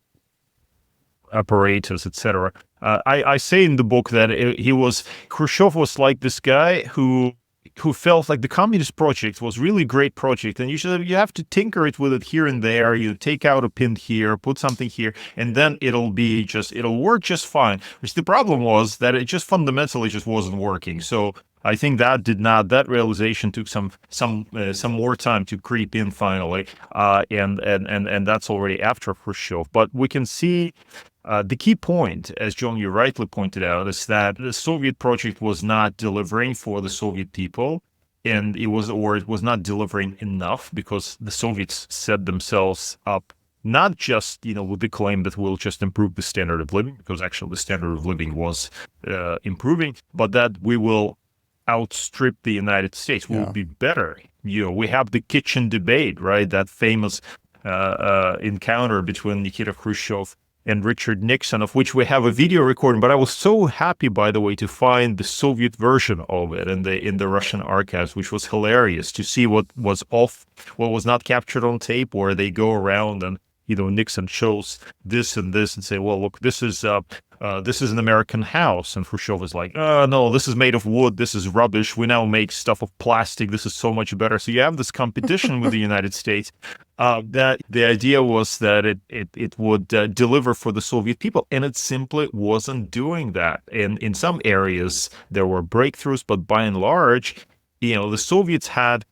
apparatus, etc. I say in the book that Khrushchev was like this guy who felt like the communist project was really great project, and you have to tinker it with it here and there. You take out a pin here, put something here, and then it'll work just fine. Which the problem was that it just fundamentally just wasn't working. So I think that realization took some more time to creep in finally, and that's already after Khrushchev. But we can see the key point, as John, you rightly pointed out, is that the Soviet project was not delivering for the Soviet people, and it was not delivering enough, because the Soviets set themselves up not just with the claim that we'll just improve the standard of living, because actually the standard of living was improving, but that we will outstrip the United States. We'll be better. We have the kitchen debate, right? That famous encounter between Nikita Khrushchev and Richard Nixon, of which we have a video recording. But I was so happy, by the way, to find the Soviet version of it in the Russian archives, which was hilarious to see what was not captured on tape, where they go around and Nixon shows this and this and say, well, look, this is an American house. And Khrushchev is like, no, this is made of wood. This is rubbish. We now make stuff of plastic. This is so much better. So you have this competition with the United States. That the idea was that it would deliver for the Soviet people, and it simply wasn't doing that. And in some areas there were breakthroughs, but by and large, the Soviets had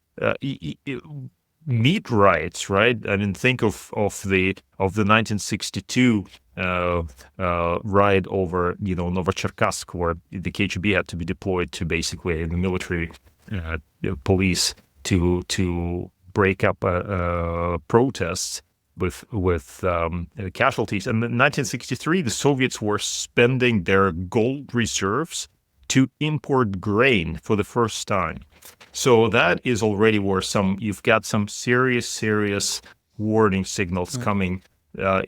meat rights, right? I mean, think of the 1962 ride over Novocherkassk, where the KGB had to be deployed to basically the military police to break up protests with casualties. And in 1963, the Soviets were spending their gold reserves to import grain for the first time. So that is already where you've got some serious warning signals coming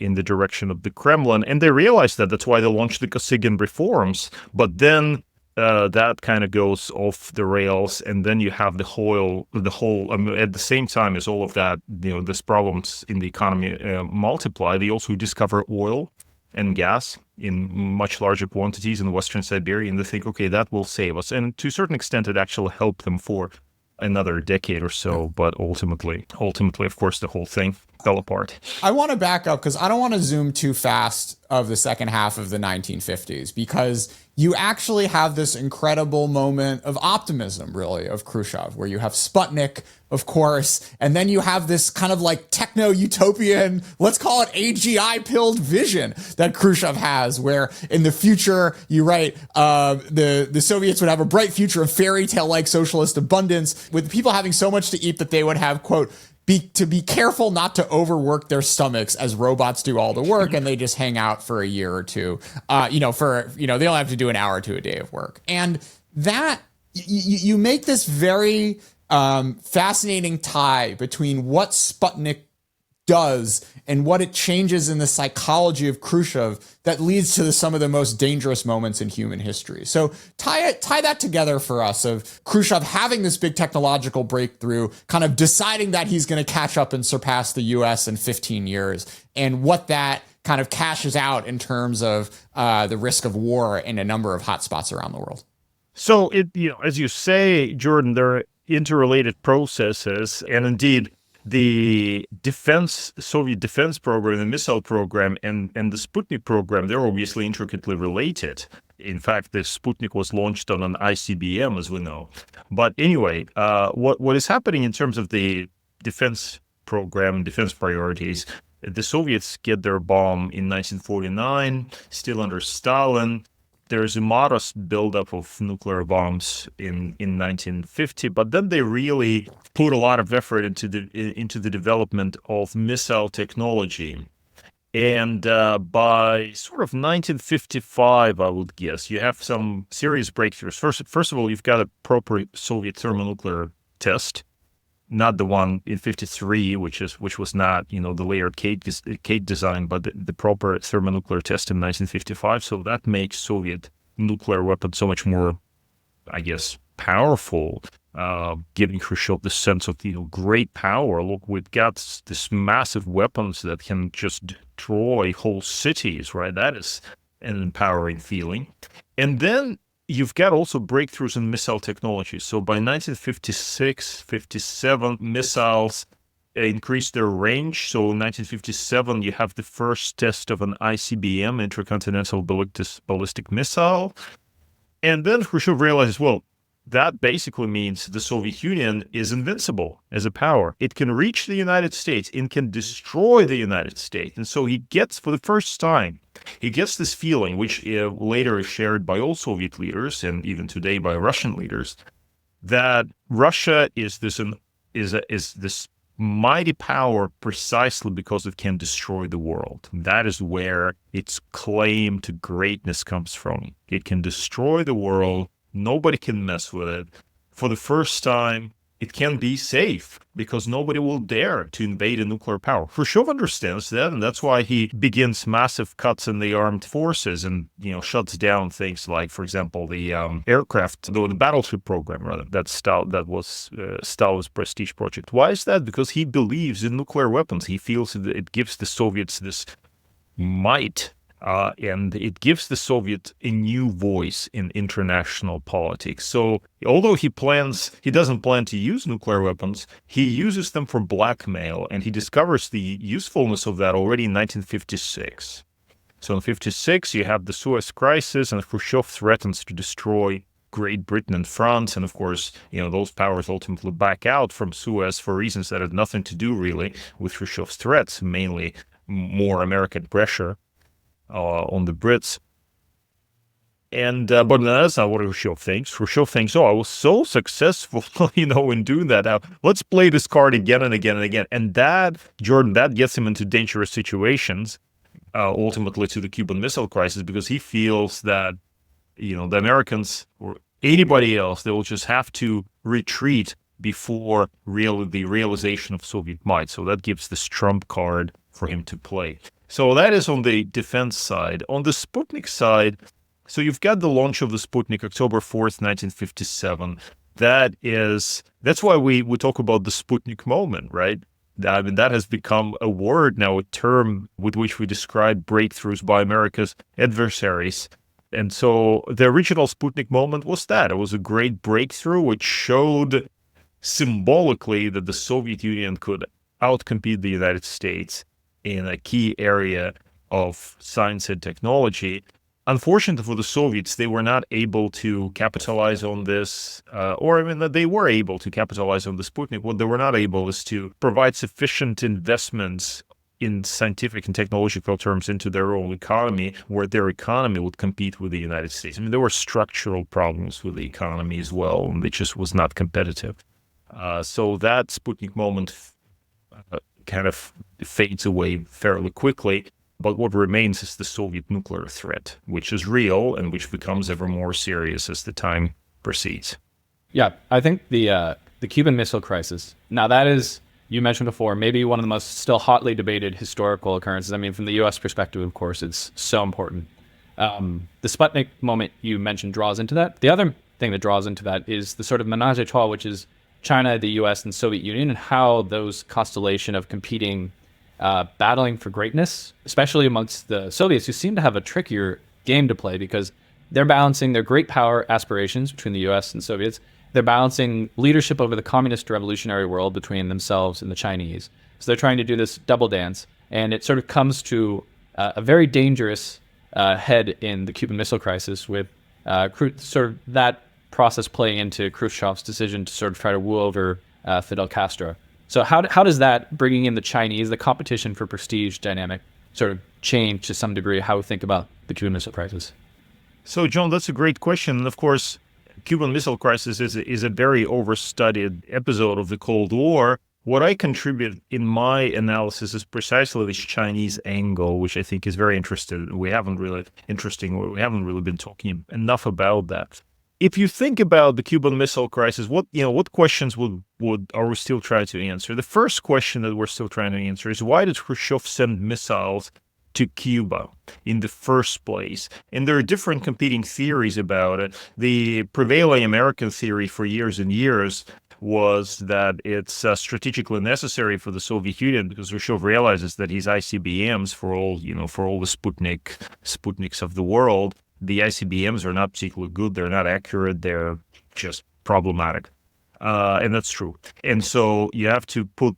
in the direction of the Kremlin. And they realized that. That's why they launched the Kosygin reforms. But then that kind of goes off the rails, and then you have the whole at the same time as all of that, these problems in the economy multiply. They also discover oil and gas in much larger quantities in Western Siberia, and they think, okay, that will save us. And to a certain extent, it actually helped them for another decade or so, but ultimately, of course, the whole thing fell apart. I want to back up because I don't want to zoom too fast of the second half of the 1950s, because you actually have this incredible moment of optimism, really, of Khrushchev, where you have Sputnik, of course, and then you have this kind of like techno-utopian, let's call it AGI-pilled vision that Khrushchev has, where in the future, you write, the Soviets would have a bright future of fairy tale-like socialist abundance, with people having so much to eat that they would have, quote, to be careful not to overwork their stomachs as robots do all the work, and they just hang out for a year or two. They only have to do an hour or two a day of work. And that, you make this very fascinating tie between what Sputnik does and what it changes in the psychology of Khrushchev that leads to some of the most dangerous moments in human history. So tie that together for us, of Khrushchev having this big technological breakthrough, kind of deciding that he's going to catch up and surpass the US in 15 years, and what that kind of cashes out in terms of the risk of war in a number of hotspots around the world. So as you say, Jordan, there are interrelated processes, and indeed, the Soviet defense program, the missile program, and the Sputnik program, they're obviously intricately related. In fact, the Sputnik was launched on an ICBM, as we know. But anyway, what is happening in terms of the defense program, defense priorities, the Soviets get their bomb in 1949, still under Stalin. There's a modest buildup of nuclear bombs in 1950, but then they really put a lot of effort into the development of missile technology. And by sort of 1955, I would guess, you have some serious breakthroughs. First of all, you've got a proper Soviet thermonuclear test, not the one in 53, which was not, the layered Kate design, but the proper thermonuclear test in 1955. So that makes Soviet nuclear weapons so much more, I guess, powerful, giving Khrushchev the sense of, great power. Look, we've got this massive weapons that can just destroy whole cities, right? That is an empowering feeling. And then you've got also breakthroughs in missile technology. So by 1956, 57, missiles increased their range. So in 1957, you have the first test of an ICBM, intercontinental ballistic missile. And then Khrushchev realizes, well, that basically means the Soviet Union is invincible as a power. It can reach the United States. It can destroy the United States. And so he gets, for the first time, he gets this feeling, which later is shared by all Soviet leaders and even today by Russian leaders, that Russia is this mighty power precisely because it can destroy the world. That is where its claim to greatness comes from. It can destroy the world. Nobody can mess with it. For the first time, it can be safe because nobody will dare to invade a nuclear power. Khrushchev understands that, and that's why he begins massive cuts in the armed forces and, shuts down things like, for example, the the battleship program, rather, that was Stalin's prestige project. Why is that? Because he believes in nuclear weapons. He feels that it gives the Soviets this might, and it gives the Soviet a new voice in international politics. So although he doesn't plan to use nuclear weapons, he uses them for blackmail, and he discovers the usefulness of that already in 1956. So in 56, you have the Suez Crisis, and Khrushchev threatens to destroy Great Britain and France. And of course, those powers ultimately back out from Suez for reasons that had nothing to do really with Khrushchev's threats, mainly more American pressure on the Brits. And but that's not what Khrushchev thinks. Khrushchev thinks, I was so successful, in doing that. Now let's play this card again and again and again. And that gets him into dangerous situations, ultimately to the Cuban Missile Crisis, because he feels that, the Americans or anybody else, they will just have to retreat before the realization of Soviet might. So that gives this trump card for him to play. So that is on the defense side. On the Sputnik side, so you've got the launch of the Sputnik, October 4th, 1957. That's why we talk about the Sputnik moment, right? That has become a word now, a term with which we describe breakthroughs by America's adversaries. And so the original Sputnik moment was that. It was a great breakthrough which showed symbolically that the Soviet Union could outcompete the United States in a key area of science and technology. Unfortunately for the Soviets, they were not able to capitalize on this, they were able to capitalize on the Sputnik. What they were not able is to provide sufficient investments in scientific and technological terms into their own economy, where their economy would compete with the United States. I mean, there were structural problems with the economy as well, and it just was not competitive. So that Sputnik moment kind of fades away fairly quickly. But what remains is the Soviet nuclear threat, which is real and which becomes ever more serious as the time proceeds. Yeah, I think the Cuban Missile Crisis. Now that is, you mentioned before, maybe one of the most still hotly debated historical occurrences. I mean, from the U.S. perspective, of course, it's so important. The Sputnik moment you mentioned draws into that. The other thing that draws into that is the sort of menage a trois, which is China, the U.S., and Soviet Union, and how those constellation of competing battling for greatness, especially amongst the Soviets, who seem to have a trickier game to play because they're balancing their great power aspirations between the US and Soviets. They're balancing leadership over the communist revolutionary world between themselves and the Chinese. So they're trying to do this double dance, and it sort of comes to a very dangerous head in the Cuban Missile Crisis, with sort of that process playing into Khrushchev's decision to sort of try to woo over Fidel Castro. So how does that, bringing in the Chinese, the competition for prestige dynamic, sort of change to some degree how we think about the Cuban Missile Crisis? So, John, that's a great question. And of course, Cuban Missile Crisis is a very overstudied episode of the Cold War. What I contribute in my analysis is precisely this Chinese angle, which I think is very interesting. We haven't really been talking enough about that. If you think about the Cuban Missile Crisis, what questions are we still trying to answer? The first question that we're still trying to answer is, why did Khrushchev send missiles to Cuba in the first place? And there are different competing theories about it. The prevailing American theory for years and years was that it's strategically necessary for the Soviet Union because Khrushchev realizes that his ICBMs, for all the Sputniks of the world, the ICBMs are not particularly good. They're not accurate. They're just problematic. And that's true. And so you have to put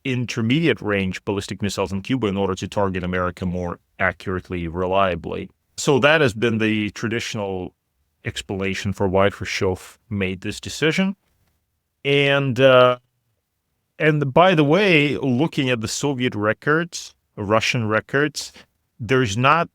intermediate range ballistic missiles in Cuba in order to target America more accurately, reliably. So that has been the traditional explanation for why Khrushchev made this decision. And by the way, looking at the Soviet records, Russian records, there's not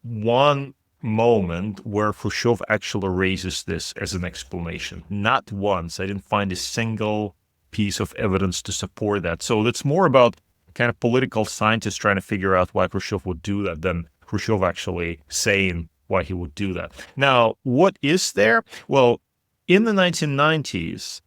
one moment where Khrushchev actually raises this as an explanation. Not once. I didn't find a single piece of evidence to support that. So it's more about kind of political scientists trying to figure out why Khrushchev would do that than Khrushchev actually saying why he would do that. Now, what is there? Well, in the 1990s,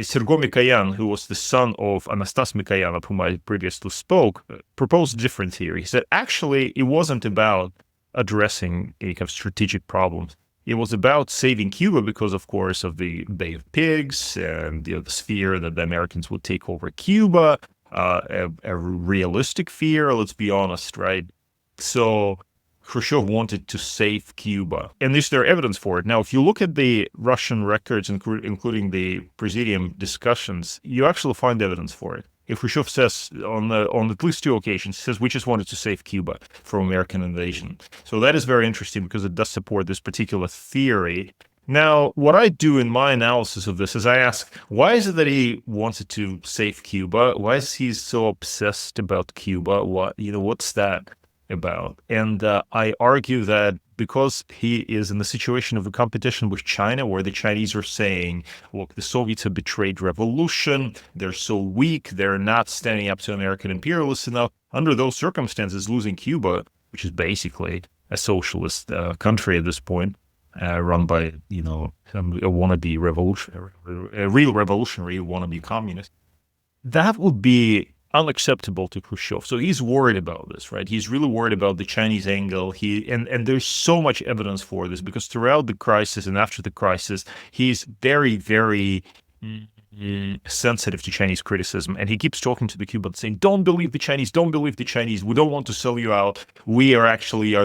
Sergei Mikoyan, who was the son of Anastas Mikoyan, of whom I previously spoke, proposed a different theory. He said, actually, it wasn't about addressing any kind of strategic problems. It was about saving Cuba because, of course, of the Bay of Pigs and the fear that the Americans would take over Cuba, a realistic fear, let's be honest, right? So Khrushchev wanted to save Cuba. And is there evidence for it? Now, if you look at the Russian records, including the Presidium discussions, you actually find evidence for it. If Khrushchev says on at least two occasions, says we just wanted to save Cuba from American invasion. So that is very interesting because it does support this particular theory. Now, what I do in my analysis of this is I ask, why is it that he wanted to save Cuba? Why is he so obsessed about Cuba? What's that about? And I argue that because he is in the situation of a competition with China, where the Chinese are saying, look, the Soviets have betrayed revolution, they're so weak, they're not standing up to American imperialists enough. Under those circumstances, losing Cuba, which is basically a socialist country at this point, run by, a wannabe revolutionary, a real revolutionary wannabe communist, that would be unacceptable to Khrushchev. So he's worried about this, right? He's really worried about the Chinese angle. And there's so much evidence for this because throughout the crisis and after the crisis, he's very, very sensitive to Chinese criticism, and he keeps talking to the Cubans saying, don't believe the Chinese, don't believe the Chinese, we don't want to sell you out, we are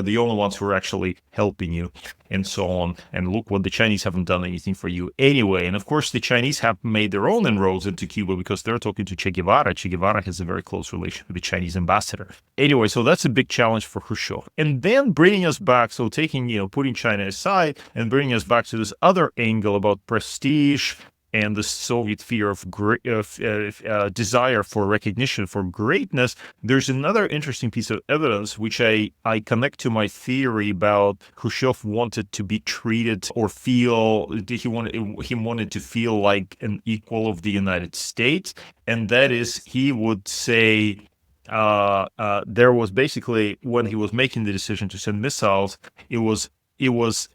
the only ones who are actually helping you, and so on, and look what the Chinese haven't done anything for you anyway. And of course the Chinese have made their own inroads into Cuba because they're talking to Che Guevara. Che Guevara has a very close relation with the Chinese ambassador. Anyway, so that's a big challenge for Khrushchev. And then bringing us back, so taking, putting China aside and bringing us back to this other angle about prestige and the Soviet fear of desire for recognition, for greatness, there's another interesting piece of evidence which I connect to my theory about Khrushchev wanted to be treated or feel, he wanted to feel like an equal of the United States, and that is, he would say, there was basically, when he was making the decision to send missiles, it was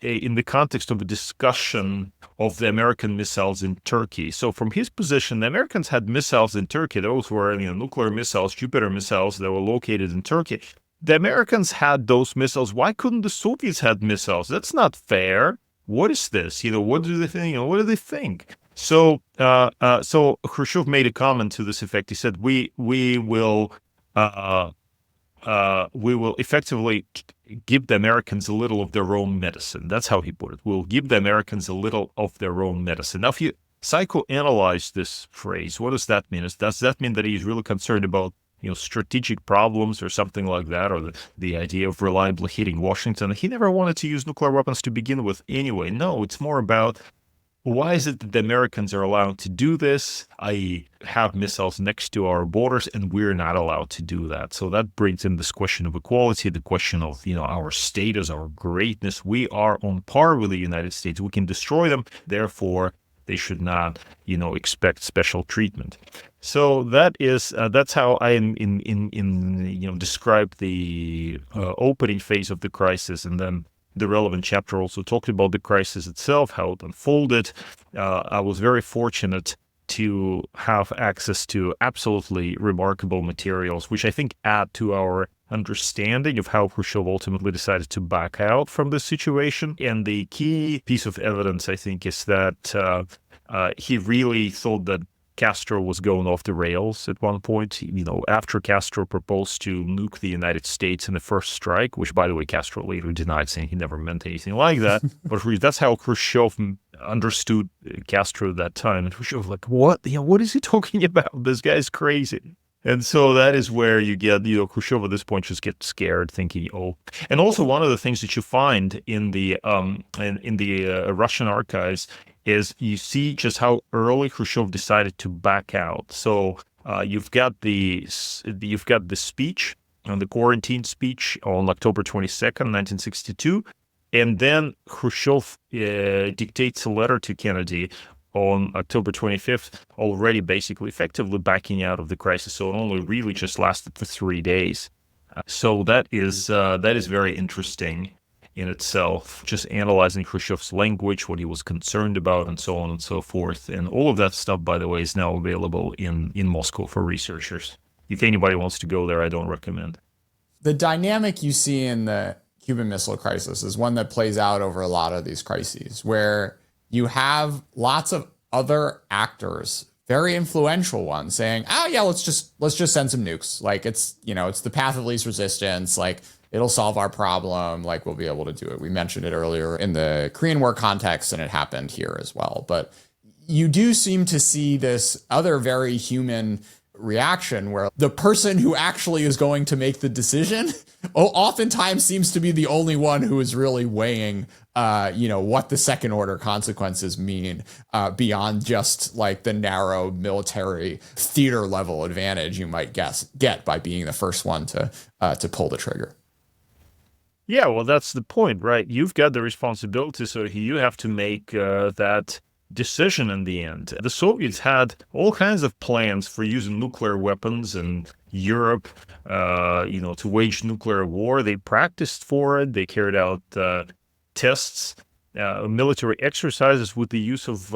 in the context of a discussion of the American missiles in Turkey. So from his position, the Americans had missiles in Turkey. Those were nuclear missiles, Jupiter missiles that were located in Turkey. The Americans had those missiles. Why couldn't the Soviets have missiles? That's not fair. What is this? What do they think? What do they think? So Khrushchev made a comment to this effect. He said, we will effectively give the Americans a little of their own medicine. That's how he put it. We'll give the Americans a little of their own medicine. Now, if you psychoanalyze this phrase, what does that mean? Does that mean that he's really concerned about strategic problems or something like that, or the idea of reliably hitting Washington? He never wanted to use nuclear weapons to begin with anyway. No, it's more about, why is it that the Americans are allowed to do this, i.e. have missiles next to our borders, and we're not allowed to do that? So that brings in this question of equality, the question of, our status, our greatness. We are on par with the United States. We can destroy them. Therefore, they should not, expect special treatment. So that's how I describe the opening phase of the crisis, and then the relevant chapter also talked about the crisis itself, how it unfolded. I was very fortunate to have access to absolutely remarkable materials, which I think add to our understanding of how Khrushchev ultimately decided to back out from this situation. And the key piece of evidence, I think, is that he really thought that Castro was going off the rails at one point. After Castro proposed to nuke the United States in the first strike, which, by the way, Castro later denied, saying he never meant anything like that. But that's how Khrushchev understood Castro at that time. And Khrushchev was like, what? What is he talking about? This guy's crazy. And so that is where you get, Khrushchev at this point just gets scared, thinking, And also one of the things that you find in the Russian archives is you see just how early Khrushchev decided to back out. So you've got the speech, the quarantine speech on October 22nd, 1962, and then Khrushchev dictates a letter to Kennedy on October 25th, already basically effectively backing out of the crisis. So it only really just lasted for 3 days. So that is very interesting in itself, just analyzing Khrushchev's language, what he was concerned about, and so on and so forth. And all of that stuff, by the way, is now available in Moscow for researchers. If anybody wants to go there, I don't recommend. The dynamic you see in the Cuban Missile Crisis is one that plays out over a lot of these crises, where you have lots of other actors, very influential ones, saying, let's just send some nukes. Like, it's the path of least resistance. Like, it'll solve our problem. Like, we'll be able to do it. We mentioned it earlier in the Korean War context, and it happened here as well. But you do seem to see this other very human reaction where the person who actually is going to make the decision oftentimes seems to be the only one who is really weighing what the second order consequences mean beyond just like the narrow military theater level advantage you might get by being the first one to pull the trigger. Yeah, well, that's the point, right? You've got the responsibility, so you have to make that decision in the end. The Soviets had all kinds of plans for using nuclear weapons in Europe, to wage nuclear war. They practiced for it. They carried out tests, military exercises with the use of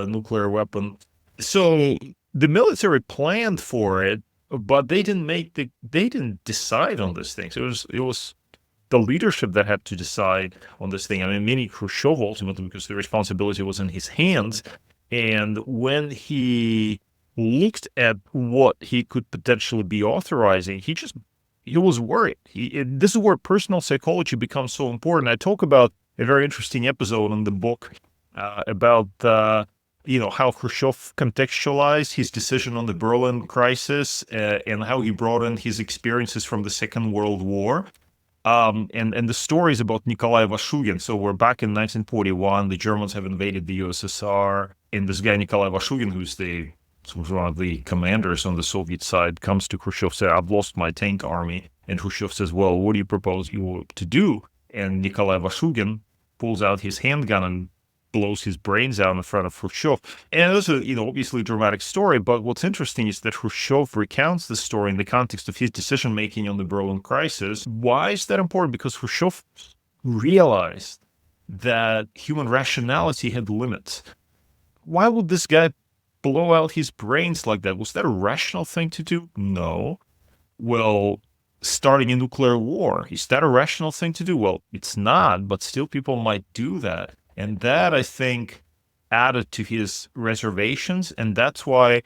nuclear weapon. So the military planned for it, but they didn't decide on these things. It was the leadership that had to decide on this thing. I mean, meaning Khrushchev ultimately, because the responsibility was in his hands. And when he looked at what he could potentially be authorizing, he was worried. This is where personal psychology becomes so important. I talk about a very interesting episode in the book about how Khrushchev contextualized his decision on the Berlin crisis and how he brought in his experiences from the Second World War. And the stories about Nikolai Vashugin. So we're back in 1941. The Germans have invaded the USSR, and this guy Nikolai Vashugin, who's one of the commanders on the Soviet side, comes to Khrushchev, says, "I've lost my tank army." And Khrushchev says, "Well, what do you propose you to do?" And Nikolai Vashugin pulls out his handgun and blows his brains out in front of Khrushchev. And it's obviously a dramatic story, but what's interesting is that Khrushchev recounts the story in the context of his decision-making on the Berlin crisis. Why is that important? Because Khrushchev realized that human rationality had limits. Why would this guy blow out his brains like that? Was that a rational thing to do? No. Well, starting a nuclear war, is that a rational thing to do? Well, it's not, but still people might do that. And that, I think, added to his reservations. And that's why,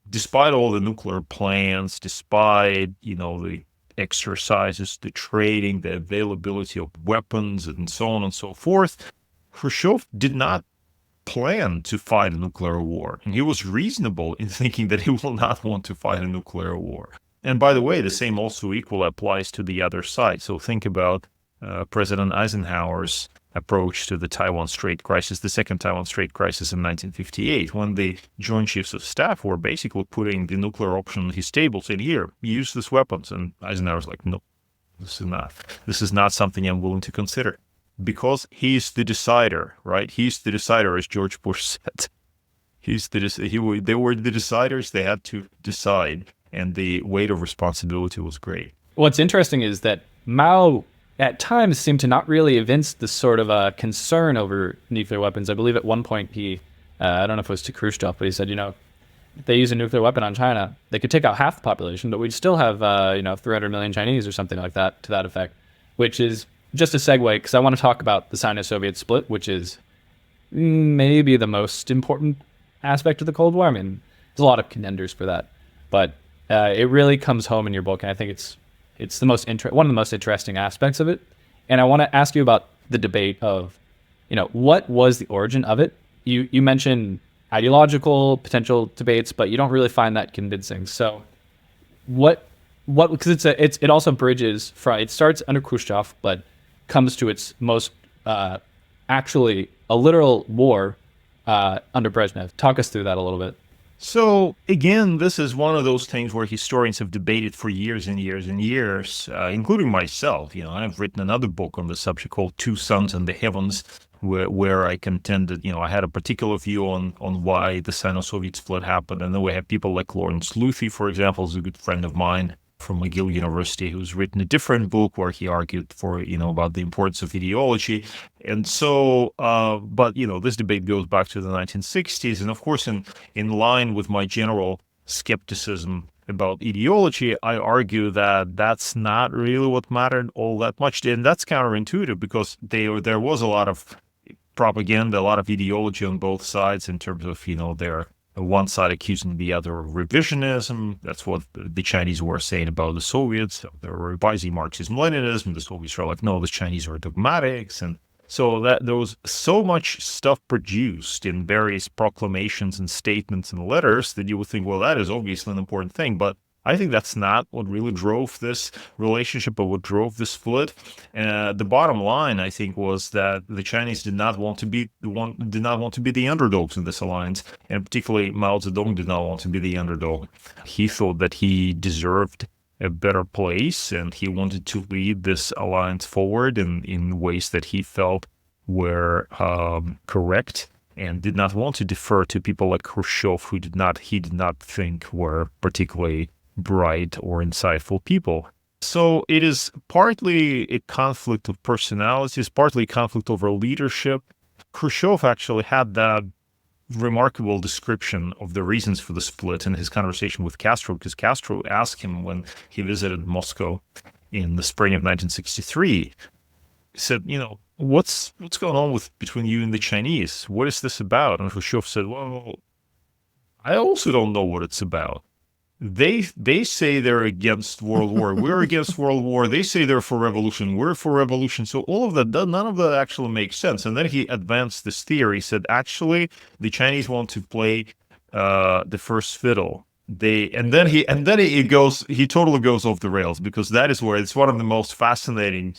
despite all the nuclear plans, despite, the exercises, the trading, the availability of weapons, and so on and so forth, Khrushchev did not plan to fight a nuclear war. And he was reasonable in thinking that he will not want to fight a nuclear war. And by the way, the same also equally applies to the other side. So think about President Eisenhower's approach to the Taiwan Strait crisis, the second Taiwan Strait crisis in 1958, when the Joint Chiefs of Staff were basically putting the nuclear option on his table, saying, "Here, use these weapons." And Eisenhower's like, "No, this is not something I'm willing to consider." Because he's the decider, right? He's the decider, as George Bush said. They were the deciders. They had to decide, and the weight of responsibility was great. What's interesting is that Mao at times seemed to not really evince this sort of a concern over nuclear weapons. I believe at one point I don't know if it was to Khrushchev, but he said, if they use a nuclear weapon on China, they could take out half the population, but we'd still have, 300 million Chinese or something like that, to that effect, which is just a segue, because I want to talk about the Sino-Soviet split, which is maybe the most important aspect of the Cold War. I mean, there's a lot of contenders for that, but it really comes home in your book, and I think it's one of the most interesting aspects of it. And I want to ask you about the debate of, what was the origin of it? You mentioned ideological potential debates, but you don't really find that convincing. So because it also bridges from, it starts under Khrushchev, but comes to its most actually a literal war under Brezhnev. Talk us through that a little bit. So again, this is one of those things where historians have debated for years and years and years, including myself. I've written another book on the subject called Two Suns in the Heavens, where I contended, I had a particular view on why the Sino-Soviet split happened. And then we have people like Lawrence Luthi, for example, who's a good friend of mine from McGill University, who's written a different book where he argued for, about the importance of ideology. And so, but this debate goes back to the 1960s. And of course, in line with my general skepticism about ideology, I argue that that's not really what mattered all that much. And that's counterintuitive, because there was a lot of propaganda, a lot of ideology on both sides in terms of, their one side accusing the other of revisionism. That's what the Chinese were saying about the Soviets. They were revising Marxism-Leninism. The Soviets were like, no, the Chinese are dogmatics. And so there was so much stuff produced in various proclamations and statements and letters that you would think, well, that is obviously an important thing. But I think that's not what really drove this relationship, but what drove the split. The bottom line, I think, was that the Chinese did not want to be the underdogs in this alliance, and particularly Mao Zedong did not want to be the underdog. He thought that he deserved a better place, and he wanted to lead this alliance forward in ways that he felt were correct, and did not want to defer to people like Khrushchev, he did not think were particularly bright or insightful people. So it is partly a conflict of personalities, partly a conflict over leadership. Khrushchev actually had that remarkable description of the reasons for the split in his conversation with Castro, because Castro asked him when he visited Moscow in the spring of 1963, he said, what's going on between you and the Chinese? What is this about? And Khrushchev said, well, I also don't know what it's about. They say they're against World War. We're against World War. They say they're for revolution. We're for revolution. So all of that, none of that actually makes sense. And then he advanced this theory. He said, actually, the Chinese want to play the first fiddle. He totally goes off the rails, because that is where it's one of the most fascinating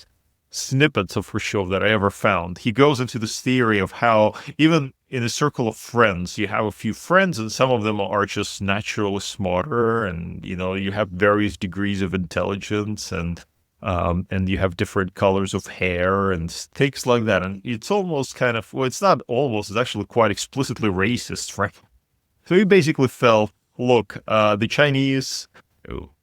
snippets of Khrushchev that I ever found. He goes into this theory of how even in a circle of friends, you have a few friends, and some of them are just naturally smarter, and you have various degrees of intelligence, and you have different colors of hair and things like that. And it's almost kind of, well, it's not almost, it's actually quite explicitly racist, right? So he basically felt, look, the Chinese,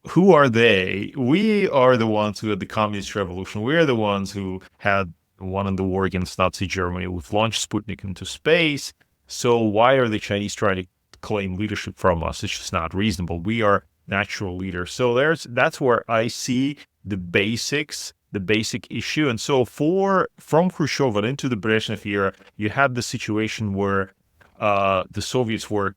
who are they? We are the ones who had the communist revolution. We are the ones who had won in the war against Nazi Germany. We've launched Sputnik into space. So why are the Chinese trying to claim leadership from us? It's just not reasonable. We are natural leaders. So that's where I see the basic issue. And so from Khrushchev and into the Brezhnev era, you had the situation where the Soviets were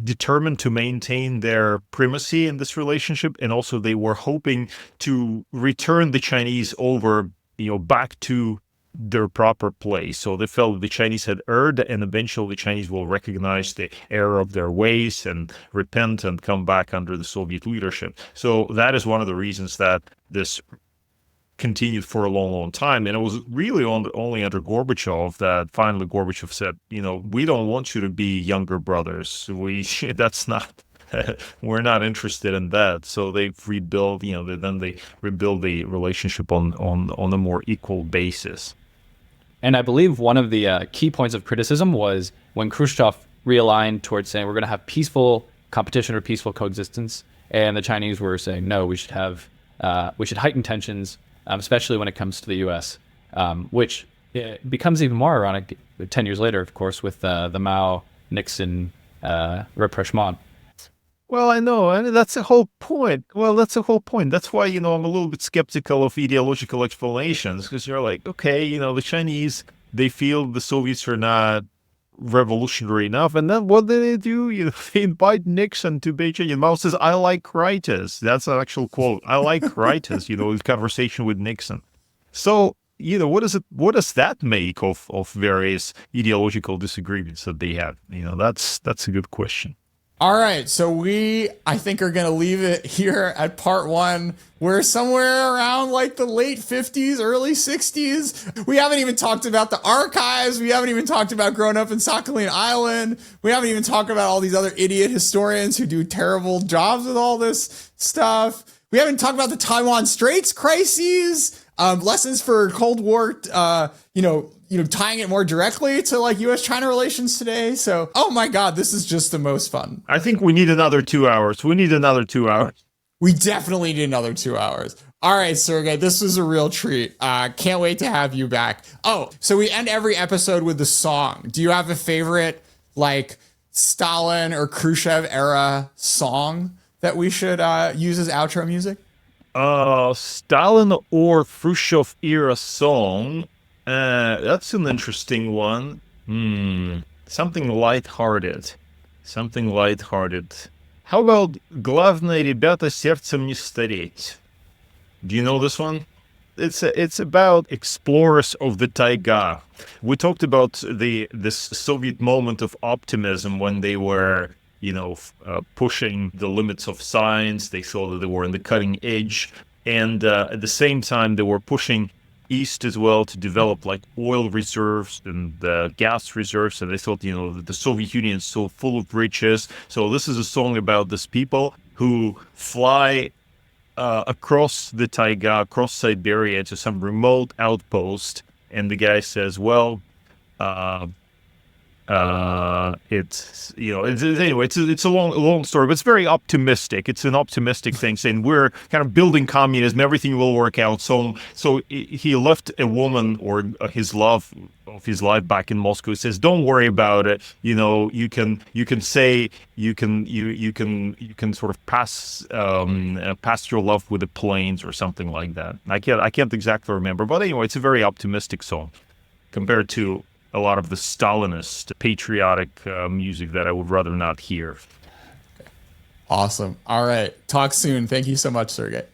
determined to maintain their primacy in this relationship, and also they were hoping to return the Chinese over, back to their proper place. So they felt the Chinese had erred, and eventually the Chinese will recognize the error of their ways and repent and come back under the Soviet leadership. So that is one of the reasons that this continued for a long, long time. And it was really only under Gorbachev that finally Gorbachev said, we don't want you to be younger brothers. That's not, we're not interested in that. So they've rebuilt, they rebuild the relationship on a more equal basis. And I believe one of the key points of criticism was when Khrushchev realigned towards saying we're going to have peaceful competition or peaceful coexistence, and the Chinese were saying no, we should heighten tensions, especially when it comes to the U.S., which becomes even more ironic 10 years later, of course, with the Mao-Nixon rapprochement. Well, I know, and that's the whole point. That's why, I'm a little bit skeptical of ideological explanations, because you're like, okay, the Chinese, they feel the Soviets are not revolutionary enough, and then what do? They invite Nixon to Beijing, and Mao says, I like writers. That's an actual quote. I like writers, in conversation with Nixon. So, what does that make of various ideological disagreements that they have? That's a good question. All right, so I think, are going to leave it here at part one. We're somewhere around like the late 50s, early 60s. We haven't even talked about the archives. We haven't even talked about growing up in Sakhalin Island. We haven't even talked about all these other idiot historians who do terrible jobs with all this stuff. We haven't talked about the Taiwan Straits crises, lessons for Cold War, tying it more directly to like U.S.-China relations today. So, oh my God, this is just the most fun. I think we need another 2 hours. We definitely need another 2 hours. All right, Sergey, this was a real treat. Can't wait to have you back. Oh, so we end every episode with the song. Do you have a favorite, like, Stalin or Khrushchev era song that we should use as outro music? Stalin or Khrushchev era song. That's an interesting one. Something lighthearted. How about «Главное, ребята, сердцем не стареть»? Do you know this one? It's about explorers of the taiga. We talked about this Soviet moment of optimism when they were, pushing the limits of science. They thought that they were on the cutting edge, and at the same time they were pushing east as well to develop like oil reserves and gas reserves. And they thought, that the Soviet Union is so full of riches. So this is a song about these people who fly across the taiga, across Siberia to some remote outpost. And the guy says, well, It's anyway. It's a long story, but it's very optimistic. It's an optimistic thing, saying we're kind of building communism. Everything will work out. So he left a woman or his love of his life back in Moscow. He says, "Don't worry about it. You can sort of pass your love with the planes or something like that." I can't exactly remember, but anyway, it's a very optimistic song compared to a lot of the Stalinist patriotic music that I would rather not hear. Awesome. All right. Talk soon. Thank you so much, Sergey.